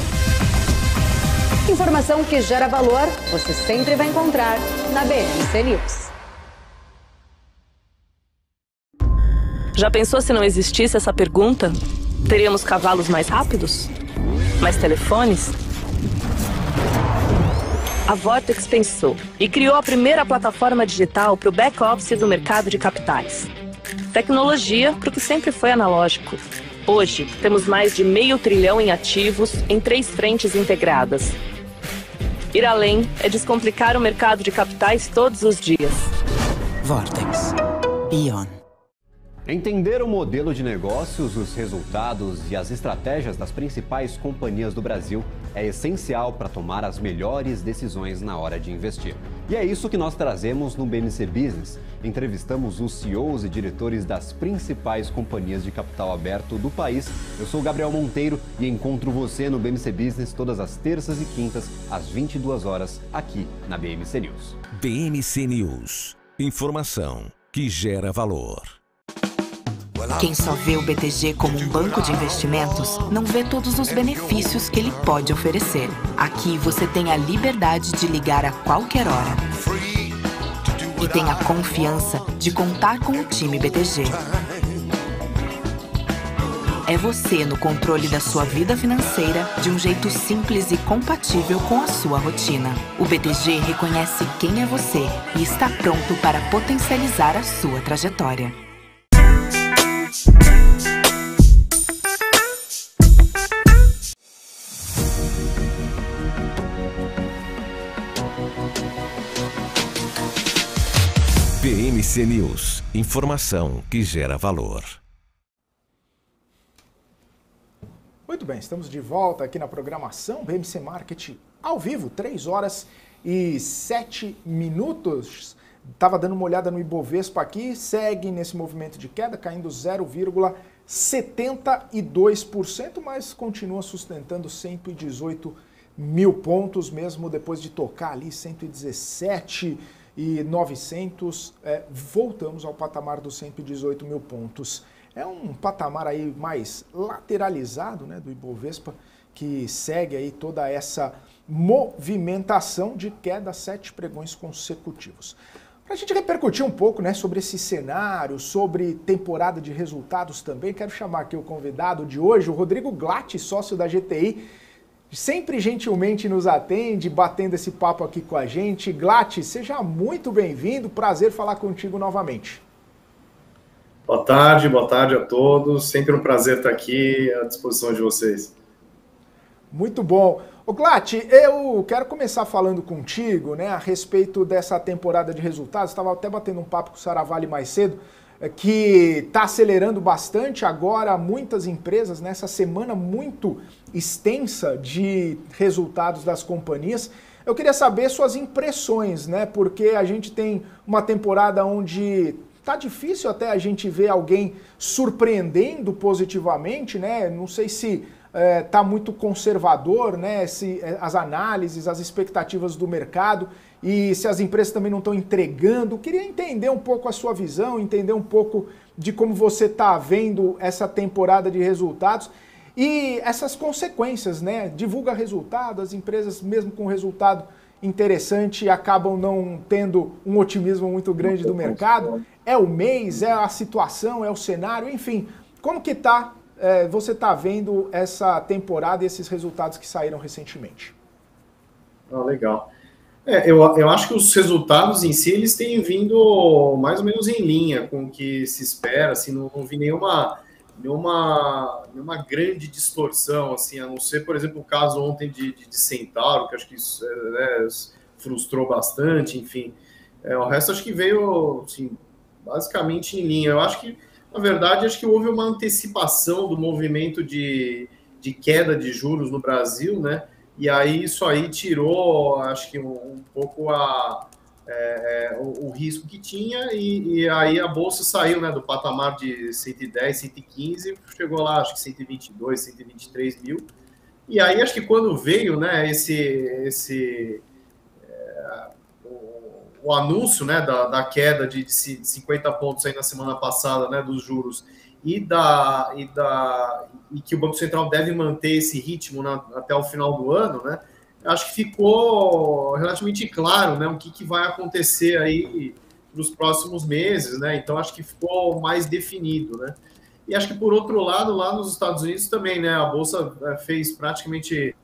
Speaker 5: Informação que gera valor, você sempre vai encontrar na BMC News.
Speaker 6: Já pensou se não existisse essa pergunta? Teríamos cavalos mais rápidos? Mais telefones? A Vortex pensou e criou a primeira plataforma digital para o back-office do mercado de capitais. Tecnologia para o que sempre foi analógico. Hoje, temos mais de $500 bilhão em ativos em 3 frentes integradas. Ir além é descomplicar o mercado de capitais todos os dias.
Speaker 7: Vortex. Beyond.
Speaker 8: Entender o modelo de negócios, os resultados e as estratégias das principais companhias do Brasil é essencial para tomar as melhores decisões na hora de investir. E é isso que nós trazemos no BMC Business. Entrevistamos os CEOs e diretores das principais companhias de capital aberto do país. Eu sou o Gabriel Monteiro e encontro você no BMC Business todas as terças e quintas, às 22 horas, aqui na BMC News.
Speaker 2: BMC News. Informação que gera valor.
Speaker 7: Quem só vê o BTG como um banco de investimentos não vê todos os benefícios que ele pode oferecer. Aqui você tem a liberdade de ligar a qualquer hora. E tem a confiança de contar com o time BTG. É você no controle da sua vida financeira de um jeito simples e compatível com a sua rotina. O BTG reconhece quem é você e está pronto para potencializar a sua trajetória.
Speaker 2: BMC News. Informação que gera valor.
Speaker 3: Muito bem, estamos de volta aqui na programação BMC Market ao vivo, 3 horas e 7 minutos. Estava dando uma olhada no Ibovespa aqui, segue nesse movimento de queda, caindo 0,72%, mas continua sustentando 118 mil pontos, mesmo depois de tocar ali 117.900, voltamos ao patamar dos 118 mil pontos. É um patamar aí mais lateralizado, né, do Ibovespa, que segue aí toda essa movimentação de queda, 7 pregões consecutivos. Para a gente repercutir um pouco, né, sobre esse cenário, sobre temporada de resultados também, quero chamar aqui o convidado de hoje, o Rodrigo Glatt, sócio da GTI, sempre gentilmente nos atende, batendo esse papo aqui com a gente. Glatt, seja muito bem-vindo, prazer falar contigo novamente.
Speaker 9: Boa tarde a todos, sempre um prazer estar aqui à disposição de vocês.
Speaker 3: Muito bom. Ô Glatt, eu quero começar falando contigo, né, a respeito dessa temporada de resultados. Estava até batendo um papo com o Saravalli mais cedo, que está acelerando bastante agora, muitas empresas, nessa semana muito extensa de resultados das companhias. Eu queria saber suas impressões, né, porque a gente tem uma temporada onde tá difícil até a gente ver alguém surpreendendo positivamente, né? Não sei se está muito conservador, né? As análises, as expectativas do mercado e se as empresas também não estão entregando. Queria entender um pouco a sua visão, entender um pouco de como você está vendo essa temporada de resultados e essas consequências, né? Divulga resultado, as empresas mesmo com resultado interessante acabam não tendo um otimismo muito grande do mercado. É o mês, é a situação, é o cenário, enfim. Como que você está vendo essa temporada e esses resultados que saíram recentemente?
Speaker 9: Legal. Eu acho que os resultados em si, eles têm vindo mais ou menos em linha com o que se espera, assim, não vi nenhuma grande distorção, assim, a não ser, por exemplo, o caso ontem de Centauro, que acho que isso frustrou bastante, enfim. O resto acho que veio, assim, basicamente em linha. Eu acho que, na verdade, acho que houve uma antecipação do movimento de queda de juros no Brasil, né? E aí isso aí tirou, acho que um pouco o risco que tinha e aí a bolsa saiu, né, do patamar de 110, 115, chegou lá, acho que 122, 123 mil. E aí acho que quando veio, né, o anúncio, né, da queda de 50 pontos aí na semana passada, né, dos juros, e que o Banco Central deve manter esse ritmo até o final do ano, né? Acho que ficou relativamente claro, né, o que vai acontecer aí nos próximos meses, né? Então acho que ficou mais definido, né? E acho que por outro lado, lá nos Estados Unidos também, né, a bolsa fez praticamente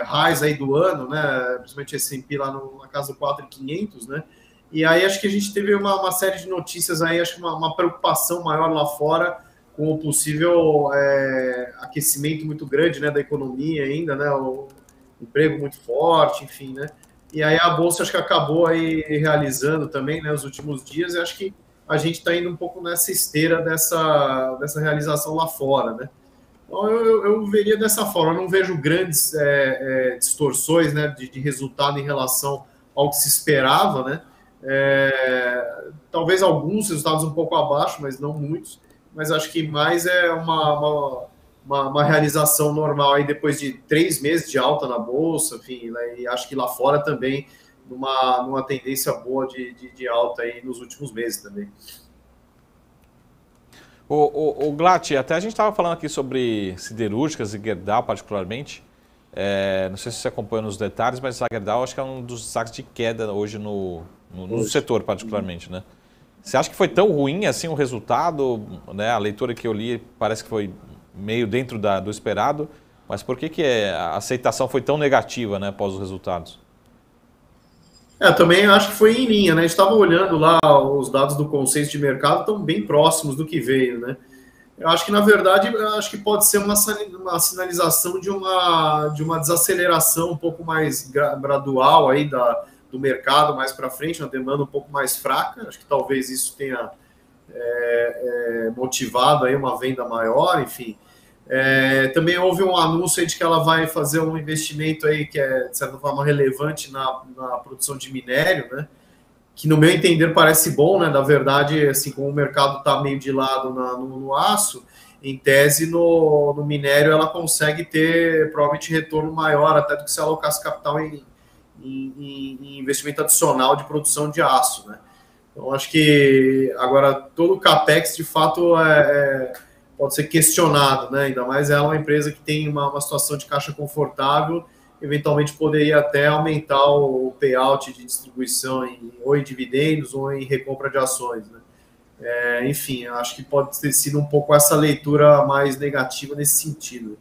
Speaker 9: highs aí do ano, né? Principalmente S&P lá na casa do 4.500, né? E aí acho que a gente teve uma série de notícias aí, acho que uma preocupação maior lá fora com o possível aquecimento muito grande, né, da economia ainda, né, o emprego muito forte, enfim, né. E aí a bolsa acho que acabou aí realizando também, né, os últimos dias, e acho que a gente está indo um pouco nessa esteira dessa realização lá fora, né. Então eu veria dessa forma, eu não vejo grandes distorções, né, de resultado em relação ao que se esperava, né. Talvez alguns resultados um pouco abaixo, mas não muitos, mas acho que mais é uma realização normal aí depois de 3 meses de alta na bolsa, enfim, né, e acho que lá fora também numa tendência boa de alta aí nos últimos meses também.
Speaker 4: O Glatt, até a gente estava falando aqui sobre siderúrgicas e Gerdau particularmente. Não sei se você acompanha nos detalhes, mas a Gerdau acho que é um dos destaques de queda hoje no setor particularmente, né? Você acha que foi tão ruim assim o resultado, né? A leitura que eu li parece que foi meio dentro do esperado, mas por que a aceitação foi tão negativa, né, após os resultados?
Speaker 9: Também acho que foi em linha, né? A gente estava olhando lá os dados do consenso de mercado, estão bem próximos do que veio, né? Eu acho que, na verdade, acho que pode ser uma sinalização de uma desaceleração um pouco mais gradual aí do mercado mais para frente, uma demanda um pouco mais fraca. Acho que talvez isso tenha motivado aí uma venda maior, enfim. Também houve um anúncio aí de que ela vai fazer um investimento aí que é, de certa forma, relevante na produção de minério, né? Que, no meu entender, parece bom, né? Na verdade, assim, como o mercado está meio de lado no aço, em tese, no minério, ela consegue ter, provavelmente, retorno maior até do que se alocasse capital em investimento adicional de produção de aço, né? Então, acho que, agora, todo o CAPEX, de fato, pode ser questionado, né? Ainda mais ela é uma empresa que tem uma situação de caixa confortável, eventualmente poderia até aumentar o payout de distribuição ou em dividendos ou em recompra de ações, né? Enfim, acho que pode ter sido um pouco essa leitura mais negativa nesse sentido.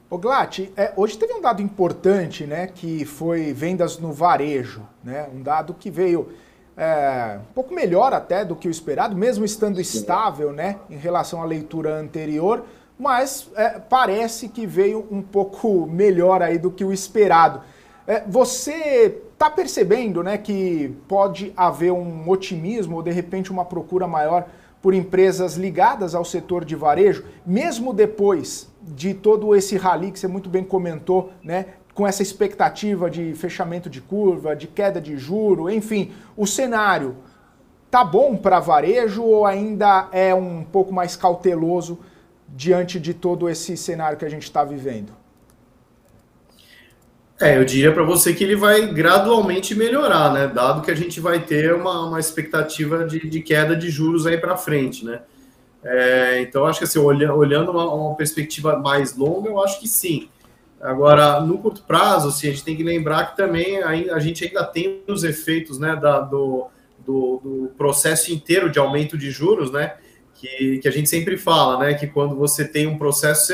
Speaker 3: Ô Glatt, hoje teve um dado importante, né, que foi vendas no varejo, né, um dado que veio um pouco melhor até do que o esperado, mesmo estando estável, né, em relação à leitura anterior, mas parece que veio um pouco melhor aí do que o esperado. Você está percebendo, né, que pode haver um otimismo ou de repente uma procura maior por empresas ligadas ao setor de varejo, mesmo depois de todo esse rally que você muito bem comentou, né, com essa expectativa de fechamento de curva, de queda de juro, enfim, o cenário tá bom para varejo ou ainda é um pouco mais cauteloso diante de todo esse cenário que a gente está vivendo?
Speaker 9: Eu diria para você que ele vai gradualmente melhorar, né? Dado que a gente vai ter uma expectativa de queda de juros aí para frente, né? Então, acho que assim, olhando uma perspectiva mais longa, eu acho que sim. Agora, no curto prazo, assim, a gente tem que lembrar que também a gente ainda tem os efeitos, né, do processo inteiro de aumento de juros, né? Que a gente sempre fala, né? Que quando você tem um processo,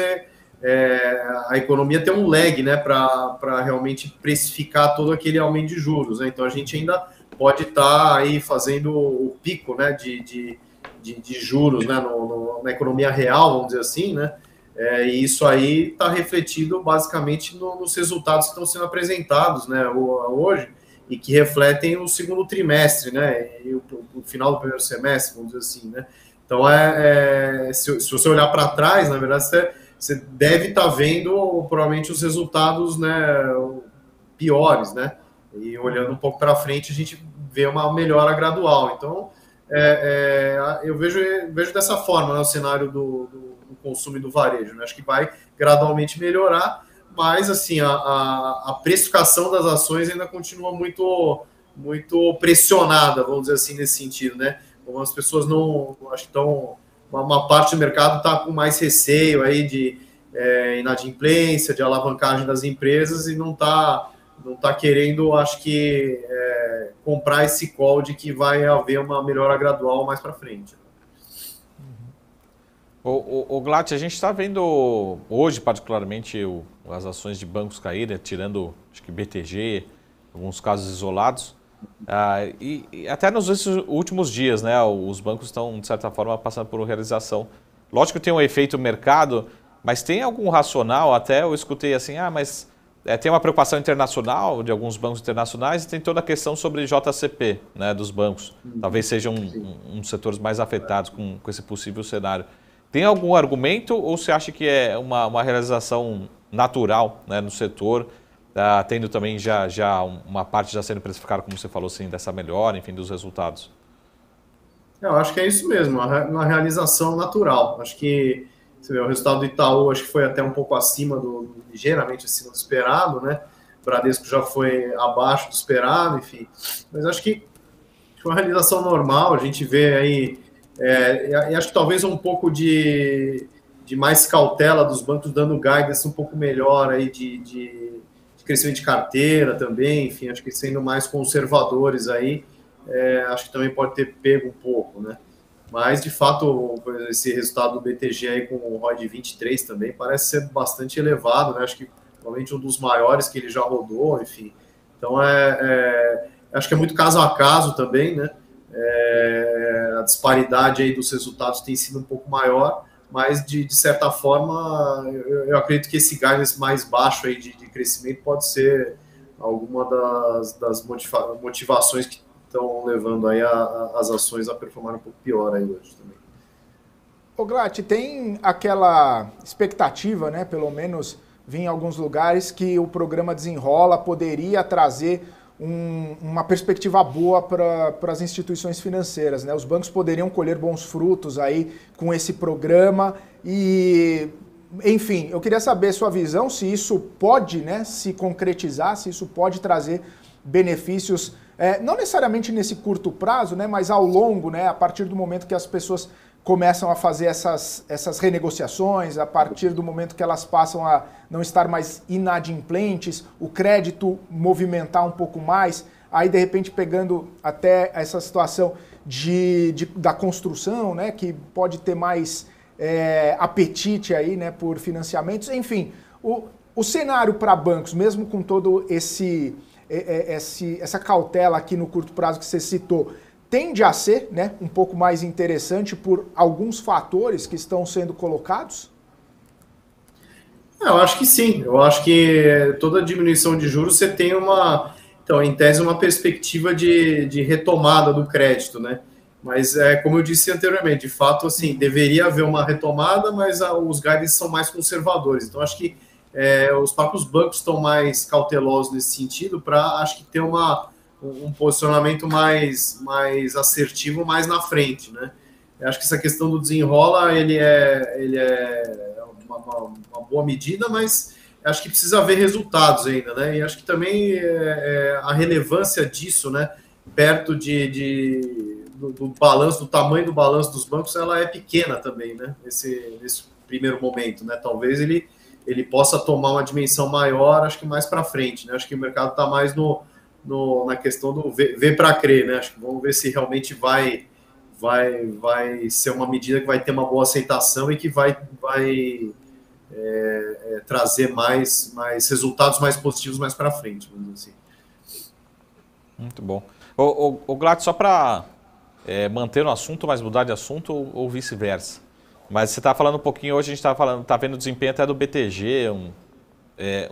Speaker 9: a economia tem um lag, né, para realmente precificar todo aquele aumento de juros, né? Então a gente ainda pode estar aí fazendo o pico, né, de juros, né, na economia real, vamos dizer assim, né? E isso aí está refletido basicamente nos resultados que estão sendo apresentados, né, hoje, e que refletem o segundo trimestre, né, e o final do primeiro semestre, vamos dizer assim, né? Então se você olhar para trás, na verdade, você deve estar vendo provavelmente os resultados, né, piores, né? E olhando um pouco para frente, a gente vê uma melhora gradual. Então, eu vejo dessa forma, né, o cenário do consumo e do varejo, né? Acho que vai gradualmente melhorar, mas assim a precificação das ações ainda continua muito pressionada, vamos dizer assim, nesse sentido, né? Como as pessoas não, acho que estão, uma parte do mercado está com mais receio aí de inadimplência, de alavancagem das empresas e não está querendo, acho que, comprar esse call de que vai haver uma melhora gradual mais para frente.
Speaker 4: O Glatt, a gente está vendo hoje, particularmente, as ações de bancos caírem, tirando, acho que BTG, alguns casos isolados. E até nos últimos dias, né, os bancos estão, de certa forma, passando por uma realização. Lógico que tem um efeito mercado, mas tem algum racional? Até eu escutei assim, mas tem uma preocupação internacional de alguns bancos internacionais e tem toda a questão sobre JCP, né, dos bancos. Talvez sejam um dos setores mais afetados com esse possível cenário. Tem algum argumento ou você acha que é uma realização natural, né, no setor, tendo também já uma parte já sendo precificada, como você falou, assim, dessa melhora, enfim, dos resultados?
Speaker 9: Eu acho que é isso mesmo, uma realização natural. Acho que você vê, o resultado do Itaú acho que foi até um pouco ligeiramente acima do esperado, né? O Bradesco já foi abaixo do esperado, enfim. Mas acho que foi uma realização normal, a gente vê aí, e acho que talvez um pouco de mais cautela dos bancos dando guidance um pouco melhor aí de crescimento de carteira também, enfim, acho que sendo mais conservadores aí, acho que também pode ter pego um pouco, né? Mas, de fato, esse resultado do BTG aí com o ROI de 23 também parece ser bastante elevado, né? Acho que provavelmente um dos maiores que ele já rodou, enfim. Então, acho que é muito caso a caso também, né? A disparidade aí dos resultados tem sido um pouco maior, mas, de certa forma, eu acredito que esse guidance mais baixo aí de crescimento pode ser alguma das motivações que estão levando aí as ações a performar um pouco pior aí hoje também.
Speaker 3: Ô Glatt, tem aquela expectativa, né, pelo menos vi em alguns lugares, que o programa Desenrola poderia trazer uma perspectiva boa para as instituições financeiras, né? Os bancos poderiam colher bons frutos aí com esse programa e, enfim, eu queria saber sua visão, se isso pode, né, se concretizar, se isso pode trazer benefícios, não necessariamente nesse curto prazo, né, mas ao longo, né, a partir do momento que as pessoas começam a fazer essas renegociações, a partir do momento que elas passam a não estar mais inadimplentes, o crédito movimentar um pouco mais, aí de repente pegando até essa situação da construção, né, que pode ter mais apetite aí, né, por financiamentos, enfim, o cenário para bancos, mesmo com todo essa cautela aqui no curto prazo que você citou, tende a ser, né, um pouco mais interessante por alguns fatores que estão sendo colocados?
Speaker 9: Eu acho que sim. Eu acho que toda diminuição de juros você tem então, em tese, uma perspectiva de retomada do crédito, né? Mas, como eu disse anteriormente, de fato, assim, deveria haver uma retomada, mas os guidelines são mais conservadores. Então, acho que os próprios bancos estão mais cautelosos nesse sentido para, acho que, ter um posicionamento mais assertivo mais na frente, né? Eu acho que essa questão do desenrola, ele é uma boa medida, mas acho que precisa haver resultados ainda, né? E acho que também a relevância disso, né, perto do balanço, do tamanho do balanço dos bancos, ela é pequena também, né? Nesse primeiro momento, né? Talvez ele possa tomar uma dimensão maior, acho que mais para frente, né? Acho que o mercado está mais na questão do ver para crer, né? Acho que vamos ver se realmente vai ser uma medida que vai ter uma boa aceitação e que vai trazer mais resultados mais positivos mais para frente, vamos dizer assim.
Speaker 4: Muito bom. O Gladys, só para manter o assunto, mas mudar de assunto ou vice-versa. Mas você está falando um pouquinho, hoje a gente está vendo o desempenho até do BTG,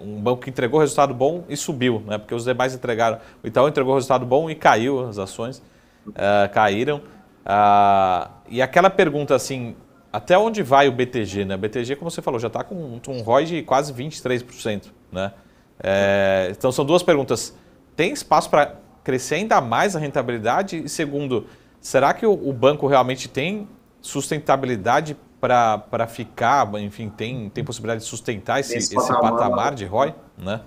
Speaker 4: um banco que entregou resultado bom e subiu, né? Porque os demais entregaram. O Itaú entregou resultado bom e caiu, as ações caíram. E aquela pergunta assim, até onde vai o BTG, né? O BTG, como você falou, já está com um ROI de quase 23%, né? Então são duas perguntas. Tem espaço para crescer ainda mais a rentabilidade? E segundo, será que o banco realmente tem sustentabilidade para ficar, enfim, tem possibilidade de sustentar esse patamar de ROI, né?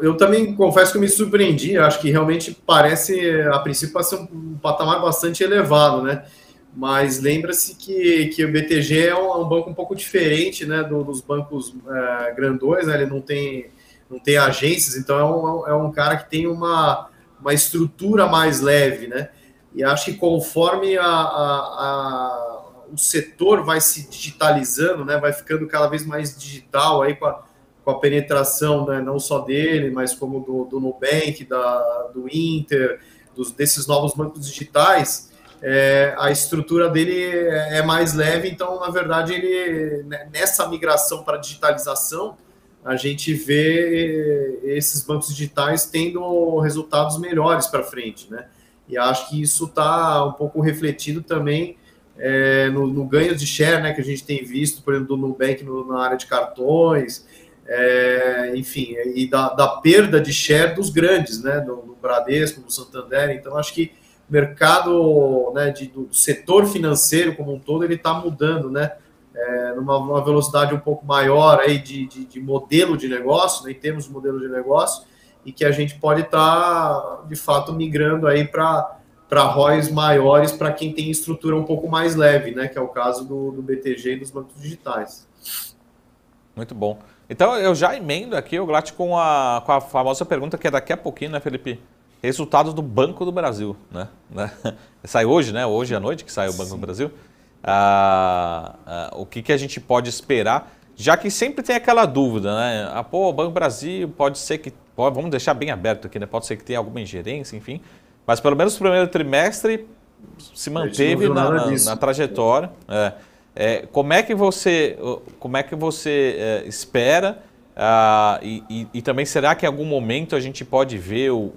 Speaker 9: Eu também confesso que eu me surpreendi, acho que realmente parece, a princípio, ser um patamar bastante elevado, né? Mas lembra-se que o BTG é um banco um pouco diferente, né, dos bancos grandões, né? Ele não tem agências, então é um cara que tem uma estrutura mais leve, né? E acho que conforme o setor vai se digitalizando, né, vai ficando cada vez mais digital aí com a penetração, né, não só dele, mas como do Nubank, do Inter, desses novos bancos digitais, a estrutura dele é mais leve, então, na verdade, nessa migração para a digitalização, a gente vê esses bancos digitais tendo resultados melhores para frente, né? E acho que isso está um pouco refletido também no ganho de share, né, que a gente tem visto, por exemplo, do Nubank na área de cartões, enfim, e da perda de share dos grandes, né, do Bradesco, do Santander. Então, acho que o mercado, né, do setor financeiro como um todo, ele está mudando, né, numa velocidade um pouco maior aí de modelo de negócio, né, em termos de modelo de negócio, e que a gente pode estar, de fato, migrando aí para ROIs maiores para quem tem estrutura um pouco mais leve, né? Que é o caso do BTG e dos bancos digitais.
Speaker 4: Muito bom. Então, eu já emendo aqui, Gladys, com a famosa pergunta que é daqui a pouquinho, né, Felipe? Resultados do Banco do Brasil, né? Sai hoje, né? Hoje à noite que sai o Banco do Brasil. O que a gente pode esperar? Já que sempre tem aquela dúvida, né? O Banco do Brasil pode ser que... Vamos deixar bem aberto aqui, né? Pode ser que tenha alguma ingerência, enfim. Mas pelo menos o primeiro trimestre se manteve na trajetória. Como é que você espera? E também será que em algum momento a gente pode ver o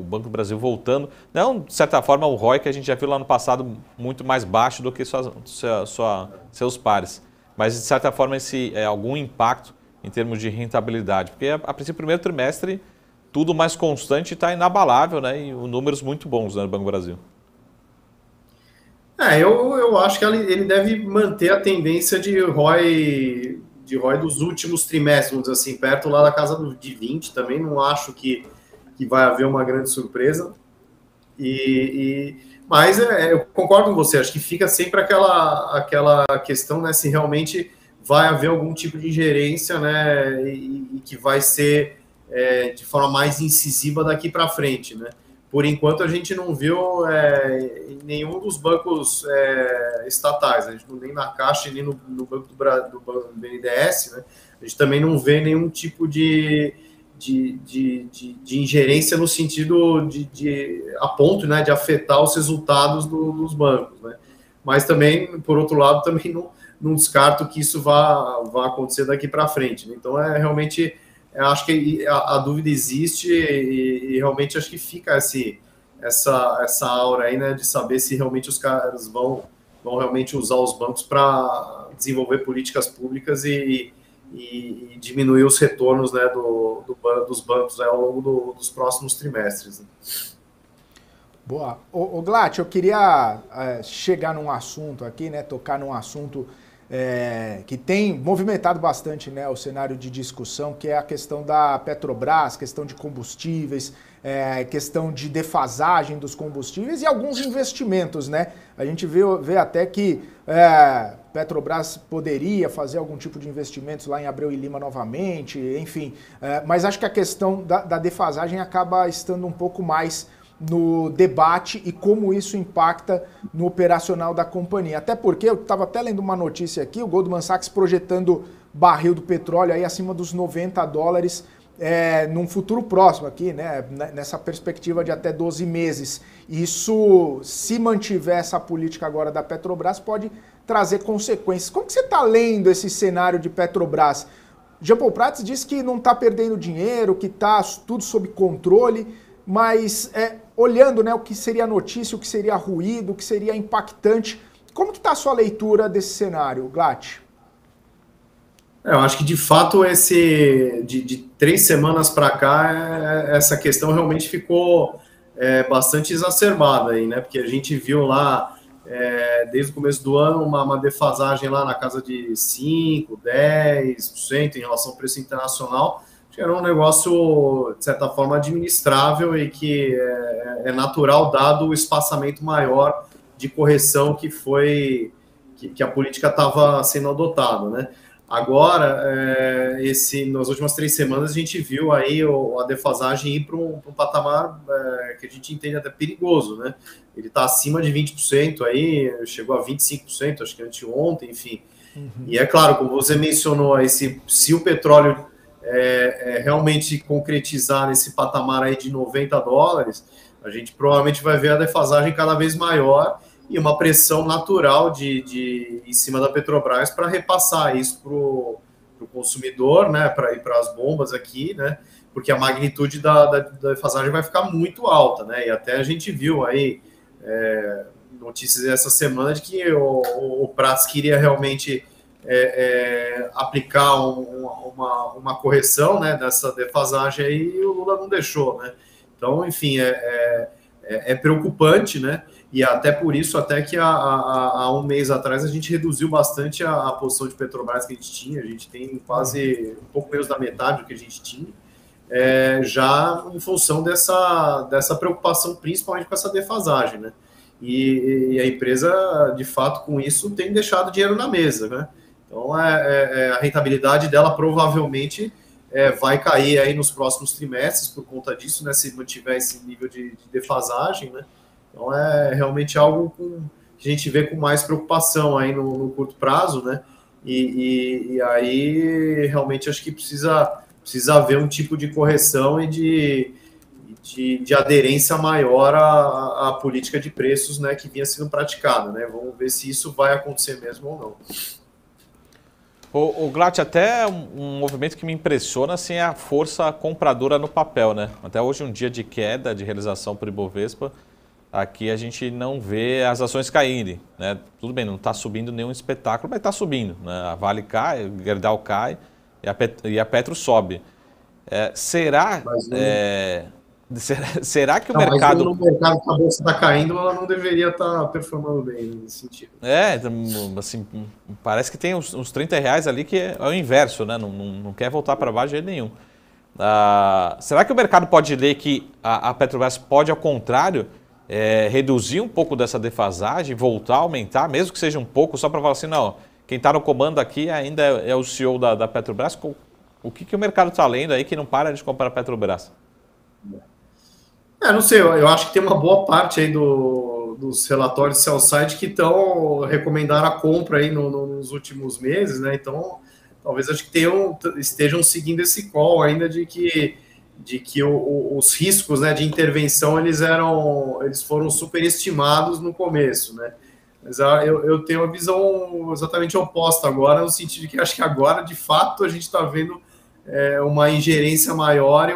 Speaker 4: Banco do Brasil voltando? Não, de certa forma, o ROI que a gente já viu lá no passado muito mais baixo do que seus pares. Mas, de certa forma, algum impacto em termos de rentabilidade. Porque, a princípio, primeiro trimestre, tudo mais constante está inabalável, né? E números muito bons, né, no Banco do Brasil.
Speaker 9: Eu acho que ele deve manter a tendência de ROI dos últimos trimestres, vamos dizer assim, perto lá da casa de 20 também. Não acho que vai haver uma grande surpresa. Mas eu concordo com você, acho que fica sempre aquela questão, né, se realmente vai haver algum tipo de ingerência, né, e que vai ser de forma mais incisiva daqui para frente, né. Por enquanto, a gente não viu em nenhum dos bancos estatais, a gente não nem na Caixa, nem no banco do BNDES, né, a gente também não vê nenhum tipo de ingerência no sentido a ponto, né, de afetar os resultados dos bancos, né? Mas também, por outro lado, também não descarto que isso vá acontecer daqui para frente, né? Então, realmente, acho que a dúvida existe e realmente acho que fica essa aura aí, né, de saber se realmente os caras vão realmente usar os bancos para desenvolver políticas públicas e diminuir os retornos, né, dos bancos, né, ao longo dos próximos trimestres. Né?
Speaker 3: Boa. Ô Glatt, eu queria chegar num assunto aqui, né, tocar num assunto que tem movimentado bastante, né, o cenário de discussão, que é a questão da Petrobras, questão de combustíveis, questão de defasagem dos combustíveis e alguns investimentos, né? A gente vê até que Petrobras poderia fazer algum tipo de investimentos lá em Abreu e Lima novamente, enfim. Mas acho que a questão da defasagem acaba estando um pouco mais no debate e como isso impacta no operacional da companhia. Até porque eu estava até lendo uma notícia aqui, o Goldman Sachs projetando barril do petróleo aí acima dos $90 num futuro próximo aqui, né? Nessa perspectiva de até 12 meses. Isso, se mantiver essa política agora da Petrobras, pode trazer consequências. Como que você está lendo esse cenário de Petrobras? Jean Paul Prats disse que não está perdendo dinheiro, que está tudo sob controle, mas olhando, né, o que seria notícia, o que seria ruído, o que seria impactante, como que está a sua leitura desse cenário, Glatt?
Speaker 9: Eu acho que, de fato, de 3 semanas para cá, essa questão realmente ficou bastante exacerbada aí, né? Porque a gente viu lá, desde o começo do ano, uma defasagem lá na casa de 5%, 10% em relação ao preço internacional, que era um negócio, de certa forma, administrável e que é natural, dado o espaçamento maior de correção que a política estava sendo adotada, né? Agora, nas últimas 3 semanas, a gente viu aí a defasagem ir para um patamar que a gente entende até perigoso, né? Ele está acima de 20%, aí chegou a 25%, acho que anteontem, enfim. Uhum. E é claro, como você mencionou, aí, se o petróleo realmente concretizar nesse patamar aí de $90, a gente provavelmente vai ver a defasagem cada vez maior e uma pressão natural em cima da Petrobras para repassar isso para o consumidor, né, para ir para as bombas aqui, né, porque a magnitude da defasagem vai ficar muito alta, né, e até a gente viu aí notícias essa semana de que o Prats queria realmente aplicar uma correção, né, dessa defasagem aí, e o Lula não deixou, né, então, enfim, é preocupante, né? E até por isso, até que há um mês atrás a gente reduziu bastante a posição de Petrobras que a gente tinha. A gente tem quase um pouco menos da metade do que a gente tinha, já em função dessa preocupação, principalmente com essa defasagem, né? E a empresa, de fato, com isso, tem deixado dinheiro na mesa, né? Então, a rentabilidade dela provavelmente vai cair aí nos próximos trimestres por conta disso, né? Se mantiver esse nível de defasagem, né? Então, é realmente algo que a gente vê com mais preocupação aí no curto prazo, né? E aí, realmente, acho que precisa haver um tipo de correção e de aderência maior à política de preços, né, que vinha sendo praticada, né? Vamos ver se isso vai acontecer mesmo ou não.
Speaker 4: O Glatt, até um movimento que me impressiona assim, é a força compradora no papel, né? Até hoje, um dia de queda, de realização por Ibovespa, aqui a gente não vê as ações caírem, né? Tudo bem, não está subindo nenhum espetáculo, mas está subindo, né? A Vale cai, o Gerdau cai e a Petro sobe. Será que o mercado...
Speaker 9: Mas no mercado que a bolsa está caindo, ela não deveria estar performando bem nesse sentido.
Speaker 4: Assim, parece que tem uns R$30 ali que é o inverso, né? Não quer voltar para baixo de jeito nenhum. Será que o mercado pode ler que a Petrobras pode, ao contrário, reduzir um pouco dessa defasagem, voltar a aumentar, mesmo que seja um pouco, só para falar assim, não, quem está no comando aqui ainda é o CEO da Petrobras? O que o mercado está lendo aí que não para de comprar a Petrobras?
Speaker 9: Não sei, eu acho que tem uma boa parte aí dos relatórios sell-side que recomendaram a compra aí nos últimos meses, né? Então, talvez acho que estejam seguindo esse call ainda de que os riscos, né, de intervenção eles foram superestimados no começo, né? Mas eu tenho uma visão exatamente oposta agora, no sentido de que acho que agora, de fato, a gente está vendo uma ingerência maior e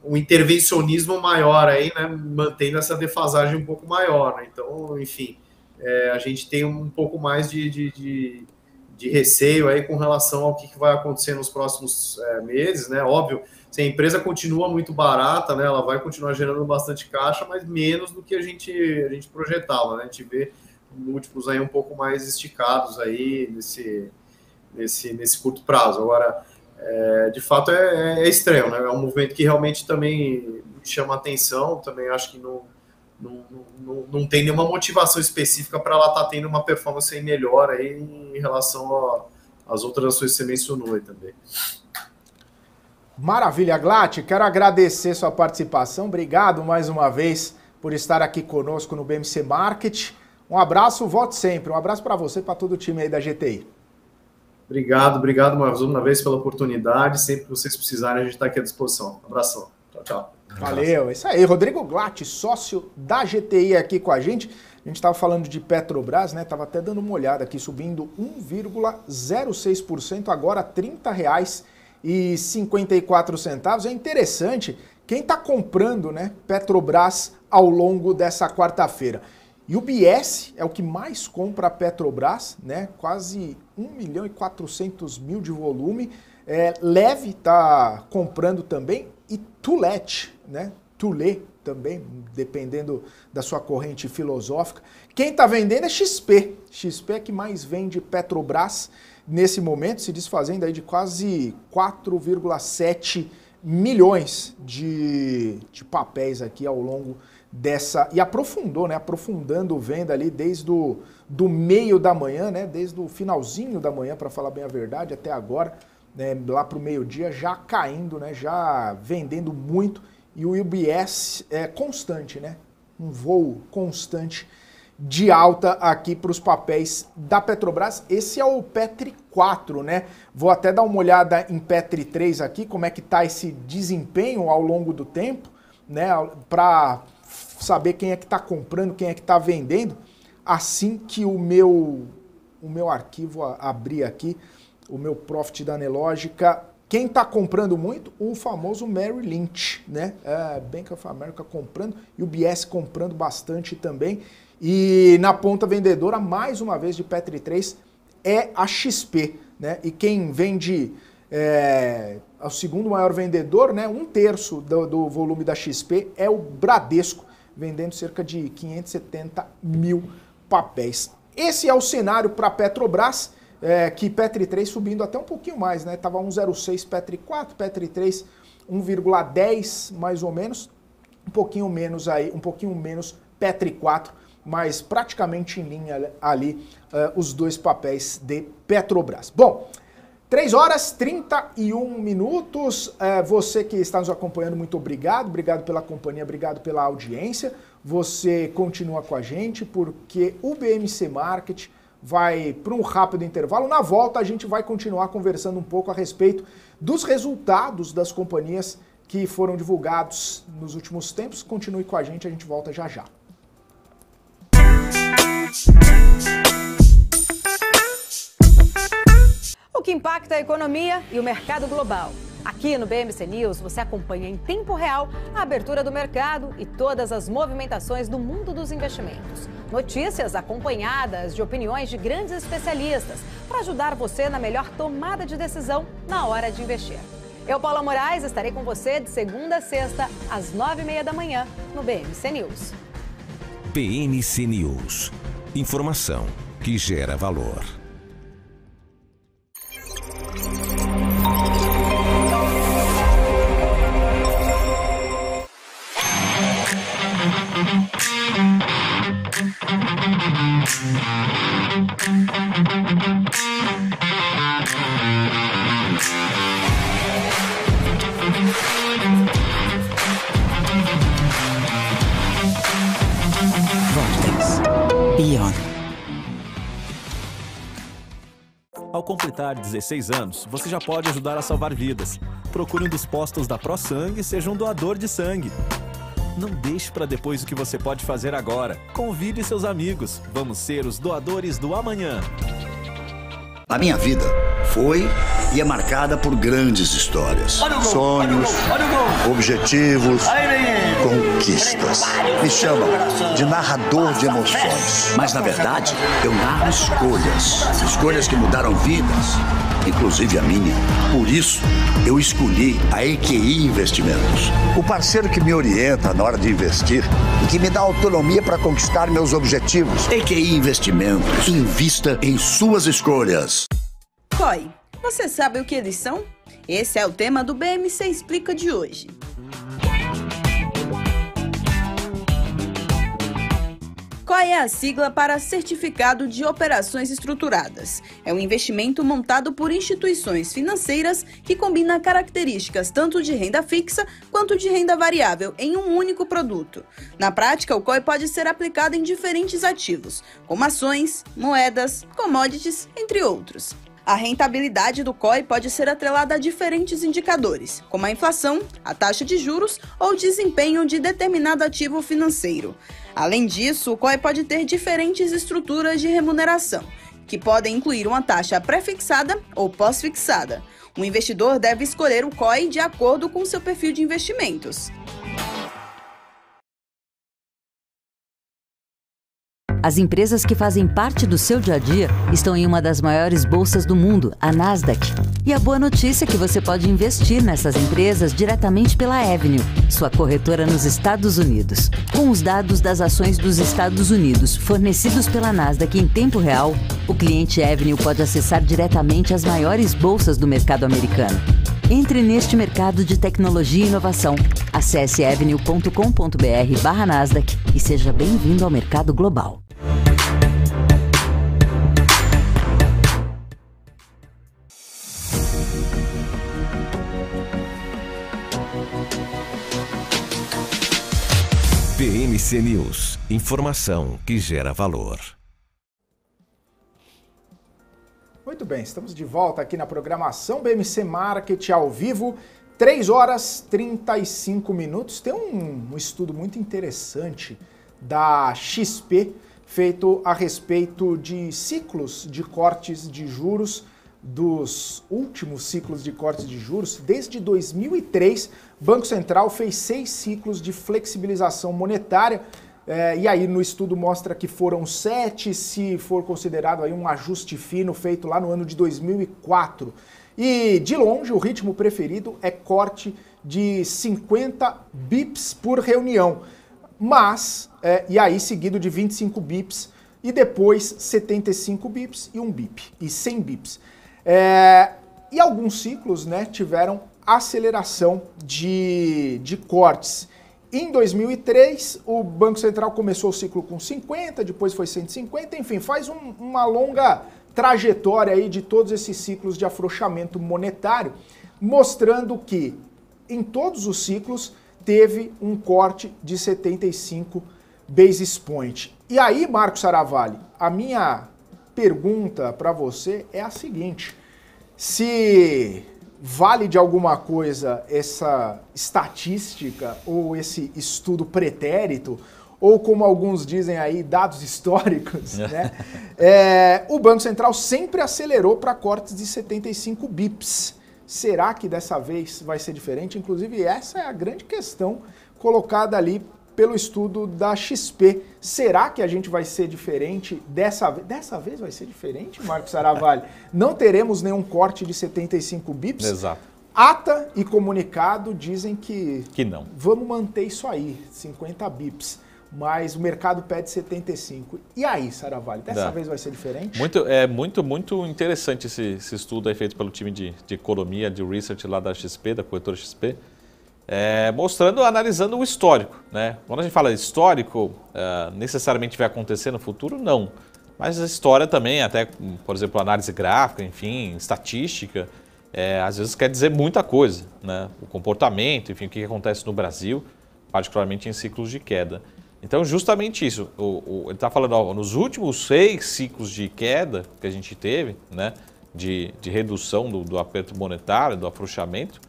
Speaker 9: um intervencionismo maior aí, né, mantendo essa defasagem um pouco maior, né? Então, enfim, a gente tem um pouco mais de receio aí com relação ao que vai acontecer nos próximos meses, né? Óbvio, se a empresa continua muito barata, né, ela vai continuar gerando bastante caixa, mas menos do que a gente projetava, né? A gente vê múltiplos aí um pouco mais esticados aí nesse curto prazo. Agora, de fato, é estranho, né? É um movimento que realmente também chama atenção, também acho que não tem nenhuma motivação específica para ela estar tendo uma performance aí melhor aí em relação às outras ações que você mencionou aí também.
Speaker 3: Maravilha, Glatt, quero agradecer sua participação, obrigado mais uma vez por estar aqui conosco no BMC Market. Um abraço, volte sempre, um abraço para você e para todo o time aí da GTI.
Speaker 9: Obrigado mais uma vez pela oportunidade, sempre que vocês precisarem a gente está aqui à disposição. Um abração, tchau.
Speaker 3: Valeu, é isso aí. Rodrigo Glatt, sócio da GTI aqui com a gente. A gente estava falando de Petrobras, né? Estava até dando uma olhada aqui, subindo 1,06%, agora R$ 30,54. É interessante quem está comprando, né, Petrobras ao longo dessa quarta-feira. E o UBS é o que mais compra a Petrobras, né? Quase 1.400.000 de volume. Leve está comprando também e Tulet, né? Tulé também, dependendo da sua corrente filosófica. Quem está vendendo é XP. XP é que mais vende Petrobras nesse momento, se desfazendo aí de quase 4,7 milhões de papéis aqui ao longo dessa... E aprofundou, né? Aprofundando venda ali desde do meio da manhã, né? Desde o finalzinho da manhã, para falar bem a verdade, até agora, né? Lá para o meio-dia, já caindo, né? Já vendendo muito. E o UBS é constante, né? Um voo constante de alta aqui para os papéis da Petrobras. Esse é o Petri 4, né? Vou até dar uma olhada em Petri 3 aqui, como é que tá esse desempenho ao longo do tempo, né? Para saber quem é que está comprando, quem é que está vendendo. Assim que o meu arquivo abrir aqui, o meu profit da Anelógica, quem está comprando muito? O famoso Merrill Lynch, né? Bank of America comprando e o UBS comprando bastante também. E na ponta vendedora, mais uma vez de Petri 3, é a XP, né? E quem vende o segundo maior vendedor, né? 1/3 do volume da XP é o Bradesco, vendendo cerca de 570.000 papéis. Esse é o cenário para a Petrobras. Que Petri 3 subindo até um pouquinho mais, né? Tava 1,06 Petri 4, Petri 3 1,10 mais ou menos, um pouquinho menos aí, um pouquinho menos Petri 4, mas praticamente em linha ali os dois papéis de Petrobras. Bom, 3h31. Você que está nos acompanhando, muito obrigado. Obrigado pela companhia, obrigado pela audiência. Você continua com a gente porque o BMC Market vai para um rápido intervalo. Na volta a gente vai continuar conversando um pouco a respeito dos resultados das companhias que foram divulgados nos últimos tempos. Continue com a gente volta já já.
Speaker 5: O que impacta a economia e o mercado global. Aqui no BMC News você acompanha em tempo real a abertura do mercado e todas as movimentações do mundo dos investimentos. Notícias acompanhadas de opiniões de grandes especialistas para ajudar você na melhor tomada de decisão na hora de investir. Eu, Paula Moraes, estarei com você de segunda a sexta, às 9h30 da manhã, no BMC News.
Speaker 2: BMC News. Informação que gera valor.
Speaker 10: Ao completar 16 anos, você já pode ajudar a salvar vidas. Procure um dos postos da ProSangue e seja um doador de sangue. Não deixe para depois o que você pode fazer agora. Convide seus amigos. Vamos ser os doadores do amanhã.
Speaker 11: A minha vida foi e é marcada por grandes histórias. Sonhos, objetivos, conquistas. Me chamam de narrador de emoções. Mas, na verdade, eu narro escolhas. Escolhas que mudaram vidas, inclusive a minha. Por isso, eu escolhi a EQI Investimentos. O parceiro que me orienta na hora de investir e que me dá autonomia para conquistar meus objetivos. EQI Investimentos. Invista em suas escolhas.
Speaker 1: COI, você sabe o que eles são? Esse é o tema do BMC Explica de hoje. COI é a sigla para Certificado de Operações Estruturadas. É um investimento montado por instituições financeiras que combina características tanto de renda fixa quanto de renda variável em um único produto. Na prática, o COI pode ser aplicado em diferentes ativos, como ações, moedas, commodities, entre outros. A rentabilidade do COI pode ser atrelada a diferentes indicadores, como a inflação, a taxa de juros ou o desempenho de determinado ativo financeiro. Além disso, o COI pode ter diferentes estruturas de remuneração, que podem incluir uma taxa pré-fixada ou pós-fixada. O investidor deve escolher o COI de acordo com seu perfil de investimentos.
Speaker 12: As empresas que fazem parte do seu dia a dia estão em uma das maiores bolsas do mundo, a Nasdaq. E a boa notícia é que você pode investir nessas empresas diretamente pela Avenue, sua corretora nos Estados Unidos. Com os dados das ações dos Estados Unidos fornecidos pela Nasdaq em tempo real, o cliente Avenue pode acessar diretamente as maiores bolsas do mercado americano. Entre neste mercado de tecnologia e inovação. Acesse avenue.com.br/Nasdaq e seja bem-vindo ao mercado global.
Speaker 2: BMC News, informação que gera valor.
Speaker 3: Muito bem, estamos de volta aqui na programação BMC Market ao vivo, 3 horas 35 minutos. Tem um estudo muito interessante da XP, feito a respeito de ciclos de cortes de juros, dos últimos ciclos de cortes de juros. Desde 2003, o Banco Central fez 6 ciclos de flexibilização monetária, e aí no estudo mostra que foram 7, se for considerado aí um ajuste fino feito lá no ano de 2004. E de longe o ritmo preferido é corte de 50 bips por reunião, mas, e aí seguido de 25 bips e depois 75 bips e 1 bip e 100 bips. E alguns ciclos, né, tiveram aceleração de cortes. Em 2003, o Banco Central começou o ciclo com 50, depois foi 150, enfim, faz uma longa trajetória aí de todos esses ciclos de afrouxamento monetário, mostrando que em todos os ciclos teve um corte de 75 basis point. E aí, Marcos Saravalli, a minha pergunta para você é a seguinte: se vale de alguma coisa essa estatística ou esse estudo pretérito, ou como alguns dizem aí, dados históricos, né? O Banco Central sempre acelerou para cortes de 75 bips. Será que dessa vez vai ser diferente? Inclusive, essa é a grande questão colocada ali pelo estudo da XP. Será que a gente vai ser diferente dessa vez? Dessa vez vai ser diferente, Marcos Saravalli? Não teremos nenhum corte de 75 bips?
Speaker 4: Exato.
Speaker 3: Ata e comunicado dizem que
Speaker 4: não.
Speaker 3: Vamos manter isso aí, 50 bips. Mas o mercado pede 75. E aí, Saravalli, dessa vez vai ser diferente?
Speaker 4: Muito interessante esse estudo aí feito pelo time de economia, de research lá da XP, da corretora XP, mostrando, analisando o histórico, né? Quando a gente fala histórico, necessariamente vai acontecer no futuro? Não. Mas a história também, até, por exemplo, análise gráfica, enfim, estatística, às vezes quer dizer muita coisa, né? O comportamento, enfim, o que acontece no Brasil, particularmente em ciclos de queda. Então, justamente isso, ele está falando, ó, nos últimos 6 ciclos de queda que a gente teve, né, de redução do aperto monetário, do afrouxamento,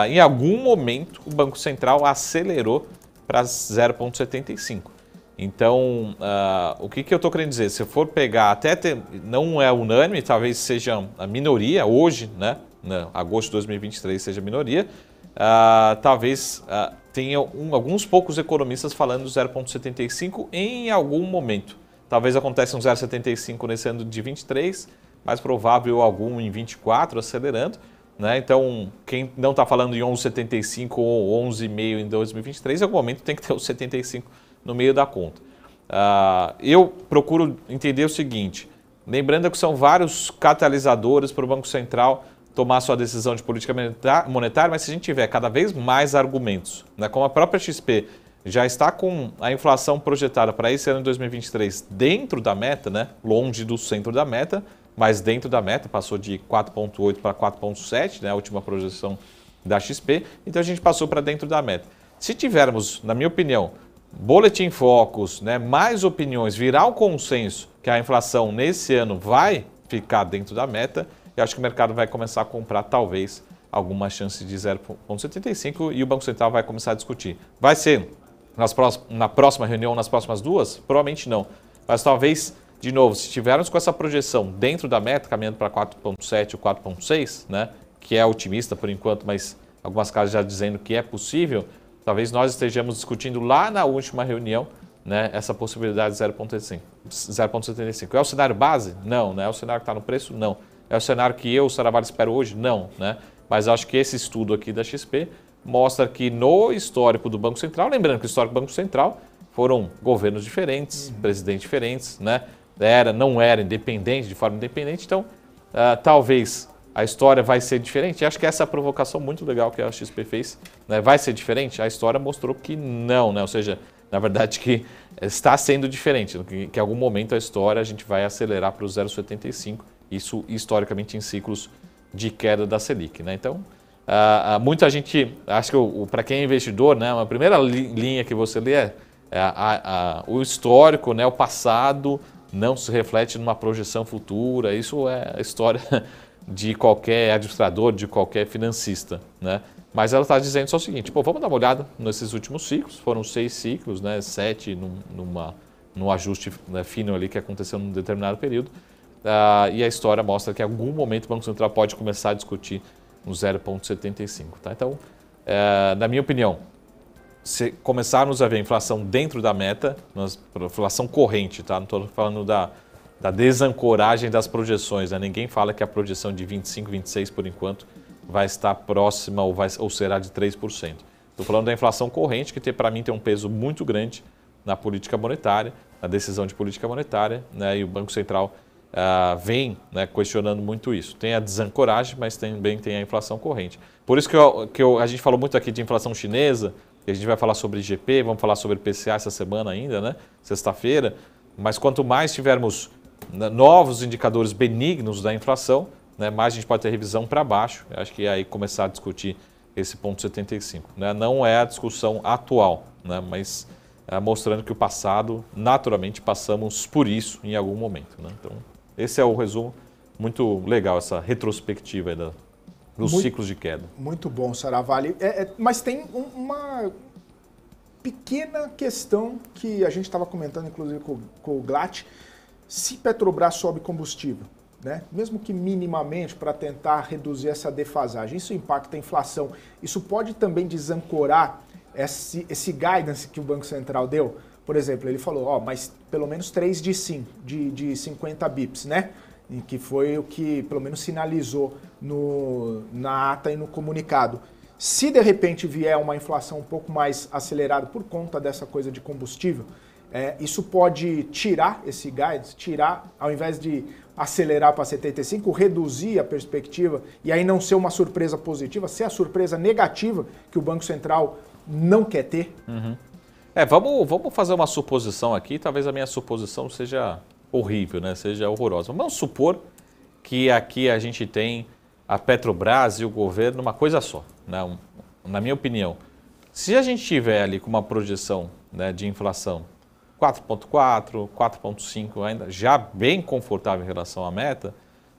Speaker 4: em algum momento o Banco Central acelerou para 0,75. Então, o que eu estou querendo dizer? Se for pegar, não é unânime, talvez seja a minoria hoje, né? Agosto de 2023 seja a minoria, talvez tenha alguns poucos economistas falando do 0,75 em algum momento. Talvez aconteça um 0,75 nesse ano de 23, mais provável algum em 24, acelerando. Né? Então, quem não está falando em 11,75 ou 11,5 em 2023, em algum momento tem que ter o 75 no meio da conta. Eu procuro entender o seguinte, lembrando que são vários catalisadores para o Banco Central tomar sua decisão de política monetária, mas se a gente tiver cada vez mais argumentos, né, como a própria XP já está com a inflação projetada para esse ano de 2023 dentro da meta, né, longe do centro da meta, mas dentro da meta, passou de 4,8 para 4,7, né, a última projeção da XP, então a gente passou para dentro da meta. Se tivermos, na minha opinião, Boletim Focus, né, mais opiniões, virar um consenso que a inflação nesse ano vai ficar dentro da meta, eu acho que o mercado vai começar a comprar talvez alguma chance de 0,75 e o Banco Central vai começar a discutir. Vai ser na próxima reunião, nas próximas duas? Provavelmente não. Mas talvez, de novo, se tivermos com essa projeção dentro da meta, caminhando para 4,7 ou 4,6, né, que é otimista por enquanto, mas algumas casas já dizendo que é possível, talvez nós estejamos discutindo lá na última reunião, né, essa possibilidade de 0,75. É o cenário base? Não. Não é o cenário que está no preço? Não. É o cenário que eu, Saravalli, espero hoje? Não. Né? Mas acho que esse estudo aqui da XP mostra que no histórico do Banco Central, lembrando que o histórico do Banco Central foram governos diferentes, presidentes diferentes, né? Não era independente, de forma independente, então talvez a história vai ser diferente. Acho que essa é a provocação muito legal que a XP fez, né? Vai ser diferente? A história mostrou que não, né? Ou seja, na verdade que está sendo diferente, que em algum momento a história a gente vai acelerar para o 0,75, isso historicamente em ciclos de queda da Selic, né? Então, muita gente, acho que para quem é investidor, né, a primeira linha que você lê é o histórico, né, o passado não se reflete numa projeção futura, isso é a história de qualquer administrador, de qualquer financista, né? Mas ela está dizendo só o seguinte, vamos dar uma olhada nesses últimos ciclos, foram 6 ciclos, né, 7 num ajuste, né, fino ali que aconteceu num determinado período, e a história mostra que em algum momento o Banco Central pode começar a discutir um 0,75. Tá? Então, na minha opinião, se começarmos a ver a inflação dentro da meta, inflação corrente, tá? Não estou falando da desancoragem das projeções, né? Ninguém fala que a projeção de 25, 26 por enquanto vai estar próxima ou será de 3%. Estou falando da inflação corrente, que para mim tem um peso muito grande na política monetária, na decisão de política monetária, né? E o Banco Central vem, né, questionando muito isso. Tem a desancoragem, mas também tem a inflação corrente. Por isso que a gente falou muito aqui de inflação chinesa, a gente vai falar sobre IGP, vamos falar sobre PCA essa semana ainda, né, sexta-feira, mas quanto mais tivermos novos indicadores benignos da inflação, né, mais a gente pode ter revisão para baixo. Eu acho que é aí começar a discutir esse ponto 75. Né? Não é a discussão atual, né, mas mostrando que o passado, naturalmente, passamos por isso em algum momento. Né? Então, esse é o resumo. Muito legal essa retrospectiva aí dos ciclos de queda.
Speaker 3: Muito bom, Saravalli. Mas tem uma pequena questão que a gente estava comentando, inclusive, com o Glatt. Se Petrobras sobe combustível, né? Mesmo que minimamente para tentar reduzir essa defasagem, isso impacta a inflação. Isso pode também desancorar esse guidance que o Banco Central deu. Por exemplo, ele falou, mas pelo menos 3 de 50 bips, né? E que foi o que pelo menos sinalizou na ata e no comunicado. Se de repente vier uma inflação um pouco mais acelerada por conta dessa coisa de combustível, isso pode tirar esse guidance, ao invés de acelerar para 75, reduzir a perspectiva e aí não ser uma surpresa positiva, ser a surpresa negativa que o Banco Central não quer ter.
Speaker 4: Uhum. Vamos fazer uma suposição aqui, talvez a minha suposição seja horrível, né? Seja horrorosa. Vamos supor que aqui a gente tem a Petrobras e o governo uma coisa só, né? Na minha opinião. Se a gente tiver ali com uma projeção, né, de inflação 4,4, 4,5 ainda, já bem confortável em relação à meta,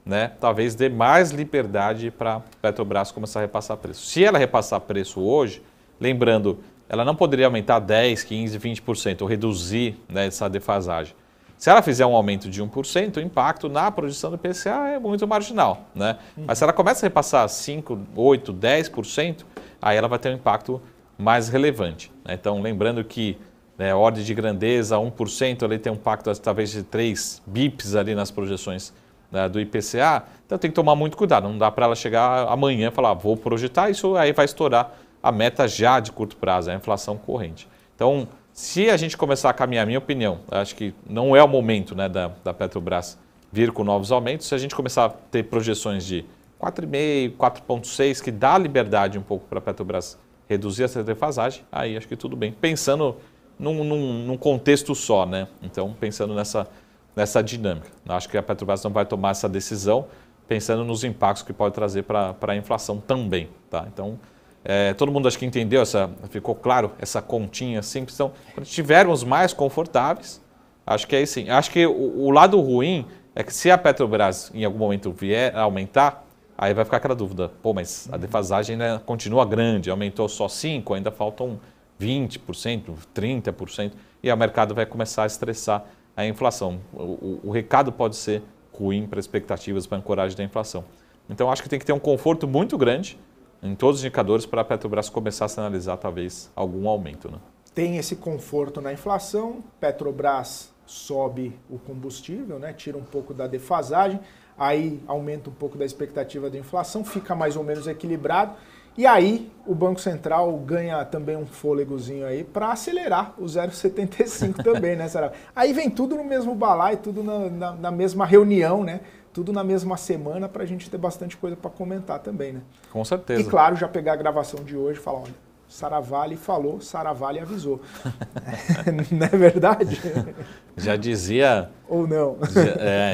Speaker 4: né, talvez dê mais liberdade para a Petrobras começar a repassar preço. Se ela repassar preço hoje, lembrando ela não poderia aumentar 10%, 15%, 20%, ou reduzir, né, essa defasagem. Se ela fizer um aumento de 1%, o impacto na projeção do IPCA é muito marginal, né? Mas se ela começa a repassar 5%, 8%, 10%, aí ela vai ter um impacto mais relevante, né? Então, lembrando que, né, ordem de grandeza, 1%, ele tem um impacto talvez de 3 bips ali nas projeções, né, do IPCA, então tem que tomar muito cuidado, não dá para ela chegar amanhã e falar, vou projetar, isso aí vai estourar a meta já de curto prazo, a inflação corrente. Então, se a gente começar a caminhar, minha opinião, acho que não é o momento, né, da Petrobras vir com novos aumentos. Se a gente começar a ter projeções de 4,5%, 4,6%, que dá liberdade um pouco para a Petrobras reduzir essa defasagem, aí acho que tudo bem. Pensando num contexto só, né? Então, pensando nessa dinâmica. Acho que a Petrobras não vai tomar essa decisão pensando nos impactos que pode trazer para a inflação também, tá? Então, todo mundo acho que entendeu, ficou claro essa continha simples. Então, quando estivermos mais confortáveis, acho que é assim. Acho que o lado ruim é que se a Petrobras em algum momento vier a aumentar, aí vai ficar aquela dúvida, pô, mas a defasagem, né, continua grande, aumentou só 5%, ainda faltam 20%, 30%, e o mercado vai começar a estressar a inflação. O recado pode ser ruim para expectativas, para a ancoragem da inflação. Então, acho que tem que ter um conforto muito grande em todos os indicadores para a Petrobras começar a sinalizar talvez algum aumento, né?
Speaker 3: Tem esse conforto na inflação, Petrobras sobe o combustível, né? Tira um pouco da defasagem, aí aumenta um pouco da expectativa da inflação, fica mais ou menos equilibrado, e aí o Banco Central ganha também um fôlegozinho aí para acelerar o 0,75 também, né, Sarah? Aí vem tudo no mesmo balaio, tudo na mesma reunião, né? Tudo na mesma semana para a gente ter bastante coisa para comentar também, né?
Speaker 4: Com certeza.
Speaker 3: E claro, já pegar a gravação de hoje e falar, olha, Saravalli falou, Saravalli avisou. Não é verdade?
Speaker 4: Já dizia...
Speaker 3: Ou não.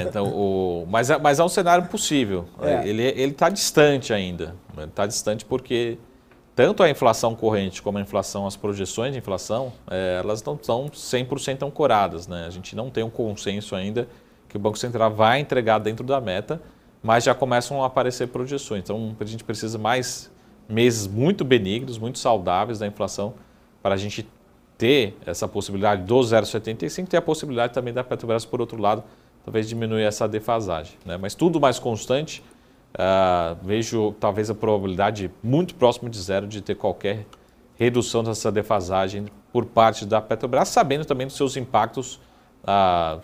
Speaker 4: Então, mas é um cenário possível. Ele está distante ainda. Está distante porque tanto a inflação corrente como a inflação, as projeções de inflação, elas não estão 100% ancoradas, né? A gente não tem um consenso ainda que o Banco Central vai entregar dentro da meta, mas já começam a aparecer projeções. Então, a gente precisa mais meses muito benignos, muito saudáveis da inflação, para a gente ter essa possibilidade do 0,75, ter a possibilidade também da Petrobras, por outro lado, talvez diminuir essa defasagem, né? Mas tudo mais constante, vejo talvez a probabilidade muito próxima de zero de ter qualquer redução dessa defasagem por parte da Petrobras, sabendo também dos seus impactos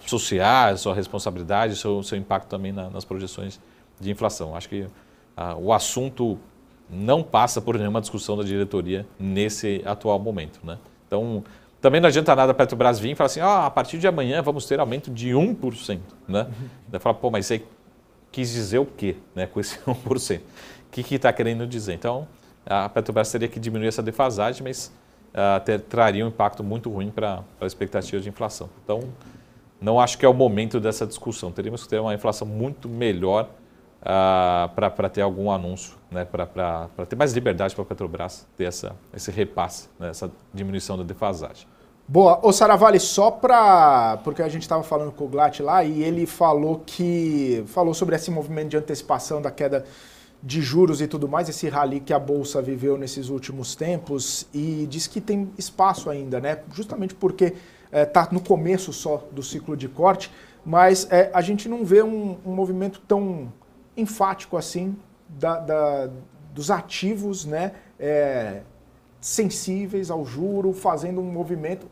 Speaker 4: sociais, sua responsabilidade, seu impacto também nas projeções de inflação. Acho que o assunto não passa por nenhuma discussão da diretoria nesse atual momento, né? Então, também não adianta nada a Petrobras vir e falar assim, a partir de amanhã vamos ter aumento de 1%, né? Daí fala, pô, mas você quis dizer o quê, né, com esse 1%? O que está querendo dizer? Então, a Petrobras teria que diminuir essa defasagem, mas traria um impacto muito ruim para a expectativa de inflação. Então, não acho que é o momento dessa discussão. Teríamos que ter uma inflação muito melhor para ter algum anúncio, né, para ter mais liberdade para a Petrobras ter esse repasse, né, essa diminuição da defasagem.
Speaker 3: Boa. Ô Saravalli, porque a gente estava falando com o Glatt lá e ele falou sobre esse movimento de antecipação da queda de juros e tudo mais, esse rally que a Bolsa viveu nesses últimos tempos, e diz que tem espaço ainda, né? Justamente porque está no começo só do ciclo de corte, mas a gente não vê um movimento tão enfático assim dos ativos, né, sensíveis ao juro, fazendo um movimento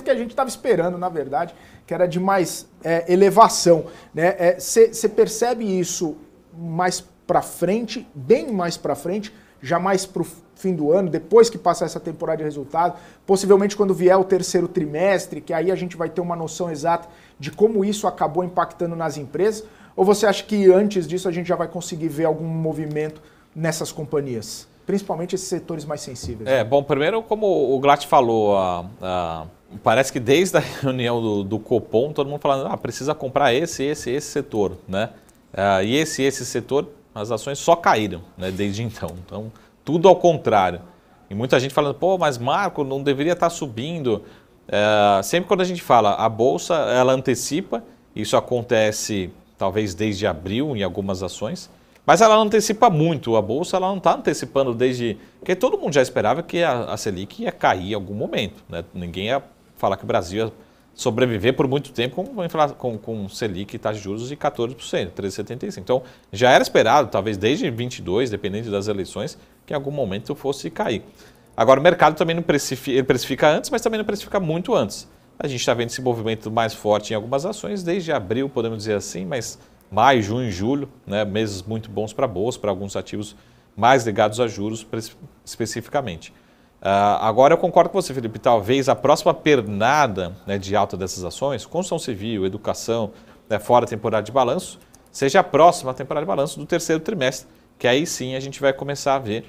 Speaker 3: que a gente estava esperando, na verdade, que era de mais elevação, né? Você percebe isso mais para frente, bem mais para frente, já mais para o fim do ano, depois que passar essa temporada de resultado, possivelmente quando vier o terceiro trimestre, que aí a gente vai ter uma noção exata de como isso acabou impactando nas empresas? Ou você acha que antes disso a gente já vai conseguir ver algum movimento nessas companhias? Principalmente esses setores mais sensíveis.
Speaker 4: Bom, primeiro, como o Glatt falou, parece que desde a reunião do Copom, todo mundo falando, precisa comprar esse setor, né? E esse setor, as ações só caíram, né, desde então. Então, tudo ao contrário. E muita gente falando, pô, mas Marco, não deveria estar subindo. Sempre quando a gente fala, a Bolsa, ela antecipa, isso acontece talvez desde abril em algumas ações, Mas ela não antecipa muito, a Bolsa ela não está antecipando desde... Porque todo mundo já esperava que a Selic ia cair em algum momento, né? Ninguém ia falar que o Brasil ia sobreviver por muito tempo com Selic e taxa de juros de 14%, 13,75%. Então, já era esperado, talvez desde 22, dependendo das eleições, que em algum momento fosse cair. Agora, o mercado também não ele precifica antes, mas também não precifica muito antes. A gente está vendo esse movimento mais forte em algumas ações, desde abril, podemos dizer assim, mas maio, junho e julho, né, meses muito bons para a Bolsa, para alguns ativos mais ligados a juros especificamente. Agora eu concordo com você, Felipe, talvez a próxima pernada, né, de alta dessas ações, construção civil, educação, né, fora a temporada de balanço, seja a próxima temporada de balanço do terceiro trimestre, que aí sim a gente vai começar a ver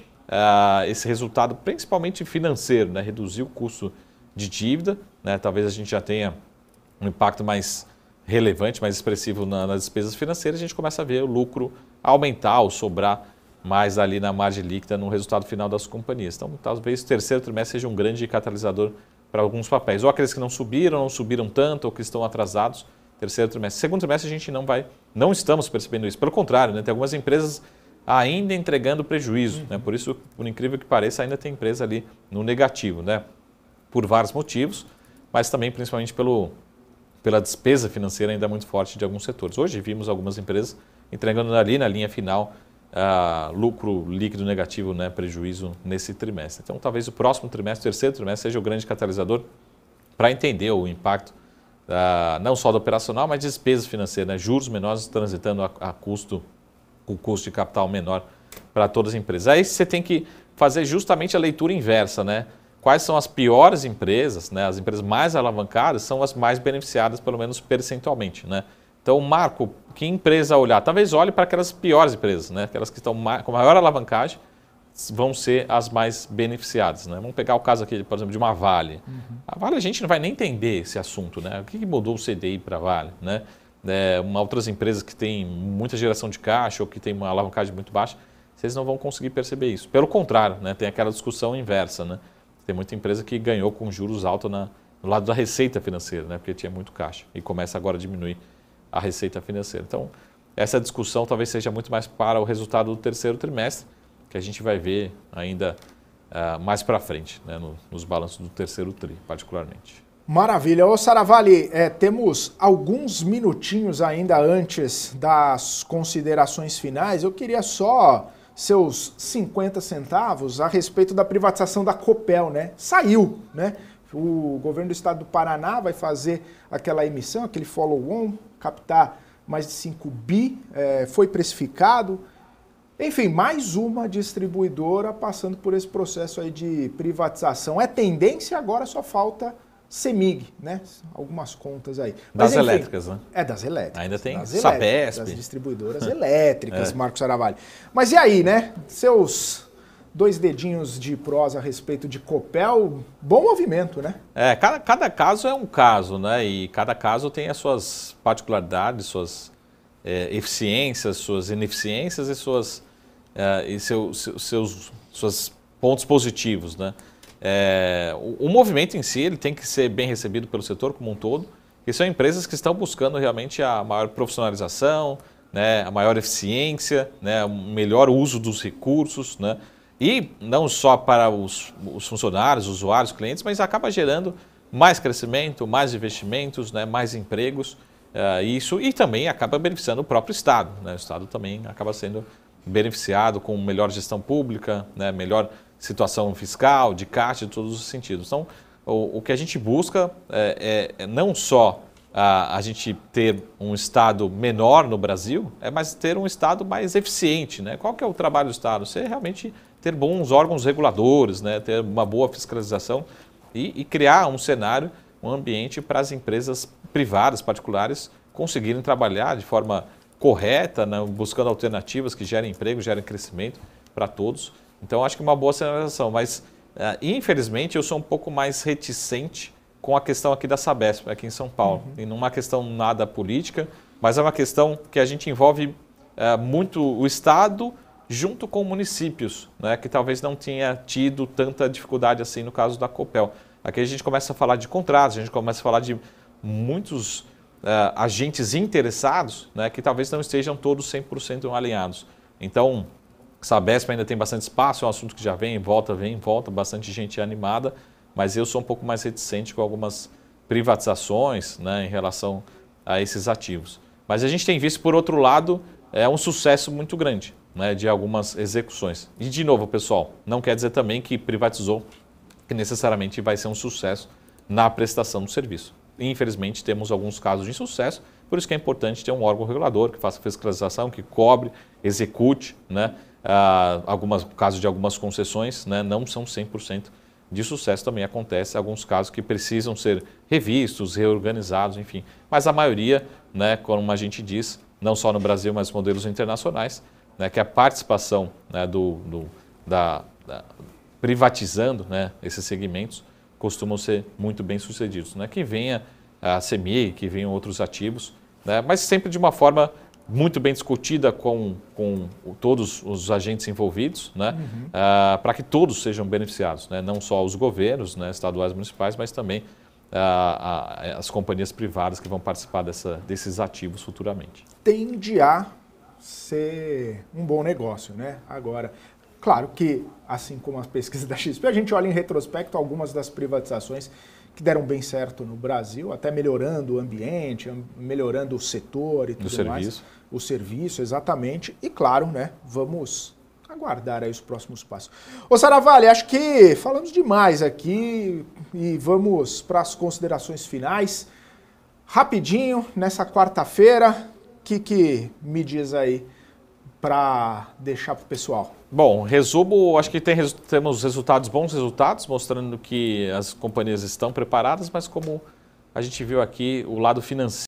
Speaker 4: esse resultado principalmente financeiro, né, reduzir o custo de dívida, né, talvez a gente já tenha um impacto mais relevante, mais expressivo nas despesas financeiras, a gente começa a ver o lucro aumentar ou sobrar mais ali na margem líquida no resultado final das companhias. Então, talvez o terceiro trimestre seja um grande catalisador para alguns papéis. Ou aqueles que não subiram tanto, ou que estão atrasados, terceiro trimestre. Segundo trimestre a gente não estamos percebendo isso. Pelo contrário, né, tem algumas empresas ainda entregando prejuízo. Né? Por isso, por incrível que pareça, ainda tem empresa ali no negativo, né? Por vários motivos, mas também principalmente pela despesa financeira ainda muito forte de alguns setores. Hoje vimos algumas empresas entregando ali na linha final lucro líquido negativo, né, prejuízo nesse trimestre. Então, talvez o próximo trimestre, o terceiro trimestre, seja o grande catalisador para entender o impacto não só do operacional, mas de despesas financeiras, né, juros menores transitando com custo de capital menor para todas as empresas. Aí você tem que fazer justamente a leitura inversa, né? Quais são as piores empresas, né? As empresas mais alavancadas são as mais beneficiadas, pelo menos percentualmente, né? Então, Marco, que empresa olhar? Talvez olhe para aquelas piores empresas, né? Aquelas que estão com maior alavancagem vão ser as mais beneficiadas, né? Vamos pegar o caso aqui, por exemplo, de uma Vale. A Vale a gente não vai nem entender esse assunto, né? O que mudou o CDI para a Vale, né? Outras empresas que têm muita geração de caixa ou que têm uma alavancagem muito baixa, vocês não vão conseguir perceber isso. Pelo contrário, né? Tem aquela discussão inversa, né? Tem muita empresa que ganhou com juros altos no lado da receita financeira, né? Porque tinha muito caixa e começa agora a diminuir a receita financeira. Então, essa discussão talvez seja muito mais para o resultado do terceiro trimestre, que a gente vai ver ainda mais para frente, né? Nos balanços do terceiro tri, particularmente.
Speaker 3: Maravilha. Ô Saravalli, temos alguns minutinhos ainda antes das considerações finais. Eu queria só seus 50 centavos a respeito da privatização da Copel, né? Saiu, né? O governo do estado do Paraná vai fazer aquela emissão, aquele follow-on, captar mais de 5 bi, foi precificado. Enfim, mais uma distribuidora passando por esse processo aí de privatização. É tendência, agora só falta CEMIG, né? Algumas contas aí. Mas,
Speaker 4: das elétricas, né?
Speaker 3: Das elétricas.
Speaker 4: Ainda tem Sabesp.
Speaker 3: Das distribuidoras elétricas, Marcos Saravalli. Mas e aí, né? Seus 2 dedinhos de prosa a respeito de Copel, bom movimento, né?
Speaker 4: Cada caso é um caso, né? E cada caso tem as suas particularidades, suas eficiências, suas ineficiências e seus pontos positivos, né? O movimento em si ele tem que ser bem recebido pelo setor como um todo, e são empresas que estão buscando realmente a maior profissionalização, né, a maior eficiência, né, o melhor uso dos recursos, né, e não só para os funcionários, usuários, clientes, mas acaba gerando mais crescimento, mais investimentos, né, mais empregos, e também acaba beneficiando o próprio Estado, né, o Estado também acaba sendo beneficiado com melhor gestão pública, né, melhor situação fiscal, de caixa, de todos os sentidos. Então, o que a gente busca é não só a gente ter um Estado menor no Brasil, mas ter um Estado mais eficiente, né? Qual que é o trabalho do Estado? Você realmente ter bons órgãos reguladores, né? Ter uma boa fiscalização e criar um cenário, um ambiente para as empresas privadas, particulares, conseguirem trabalhar de forma correta, né? Buscando alternativas que gerem emprego, gerem crescimento para todos. Então, acho que uma boa sinalização, mas infelizmente eu sou um pouco mais reticente com a questão aqui da Sabesp, aqui em São Paulo. E não é uma questão nada política, mas é uma questão que a gente envolve muito o Estado junto com municípios, né, que talvez não tenha tido tanta dificuldade assim no caso da Copel. Aqui a gente começa a falar de contratos, a gente começa a falar de muitos agentes interessados, né, que talvez não estejam todos 100% alinhados. Então, Sabesp ainda tem bastante espaço, é um assunto que já vem e volta, bastante gente animada, mas eu sou um pouco mais reticente com algumas privatizações, né, em relação a esses ativos. Mas a gente tem visto, por outro lado, um sucesso muito grande, né, de algumas execuções. E, de novo, pessoal, não quer dizer também que privatizou, que necessariamente vai ser um sucesso na prestação do serviço. Infelizmente, temos alguns casos de insucesso, por isso que é importante ter um órgão regulador que faça fiscalização, que cobre, execute, né? Casos de algumas concessões, né, não são 100% de sucesso, também acontece alguns casos que precisam ser revistos, reorganizados, enfim. Mas a maioria, né, como a gente diz, não só no Brasil, mas modelos internacionais, né, que a participação, né, privatizando, né, esses segmentos costumam ser muito bem sucedidos, né? Que venha a CMI, que venham outros ativos, né, mas sempre de uma forma muito bem discutida com todos os agentes envolvidos, né, para que todos sejam beneficiados, né, não só os governos, né, estaduais e municipais, mas também as companhias privadas que vão participar desses ativos futuramente.
Speaker 3: Tende a ser um bom negócio, né? Agora, claro que, assim como as pesquisas da XP, a gente olha em retrospecto algumas das privatizações que deram bem certo no Brasil, até melhorando o ambiente, melhorando o setor e tudo mais. O serviço, exatamente. E claro, né, vamos aguardar aí os próximos passos. Ô Saravalli, acho que falamos demais aqui e vamos para as considerações finais. Rapidinho, nessa quarta-feira, o que me diz aí para deixar para o pessoal?
Speaker 4: Bom, resumo, acho que temos bons resultados, mostrando que as companhias estão preparadas, mas como a gente viu aqui, o lado financeiro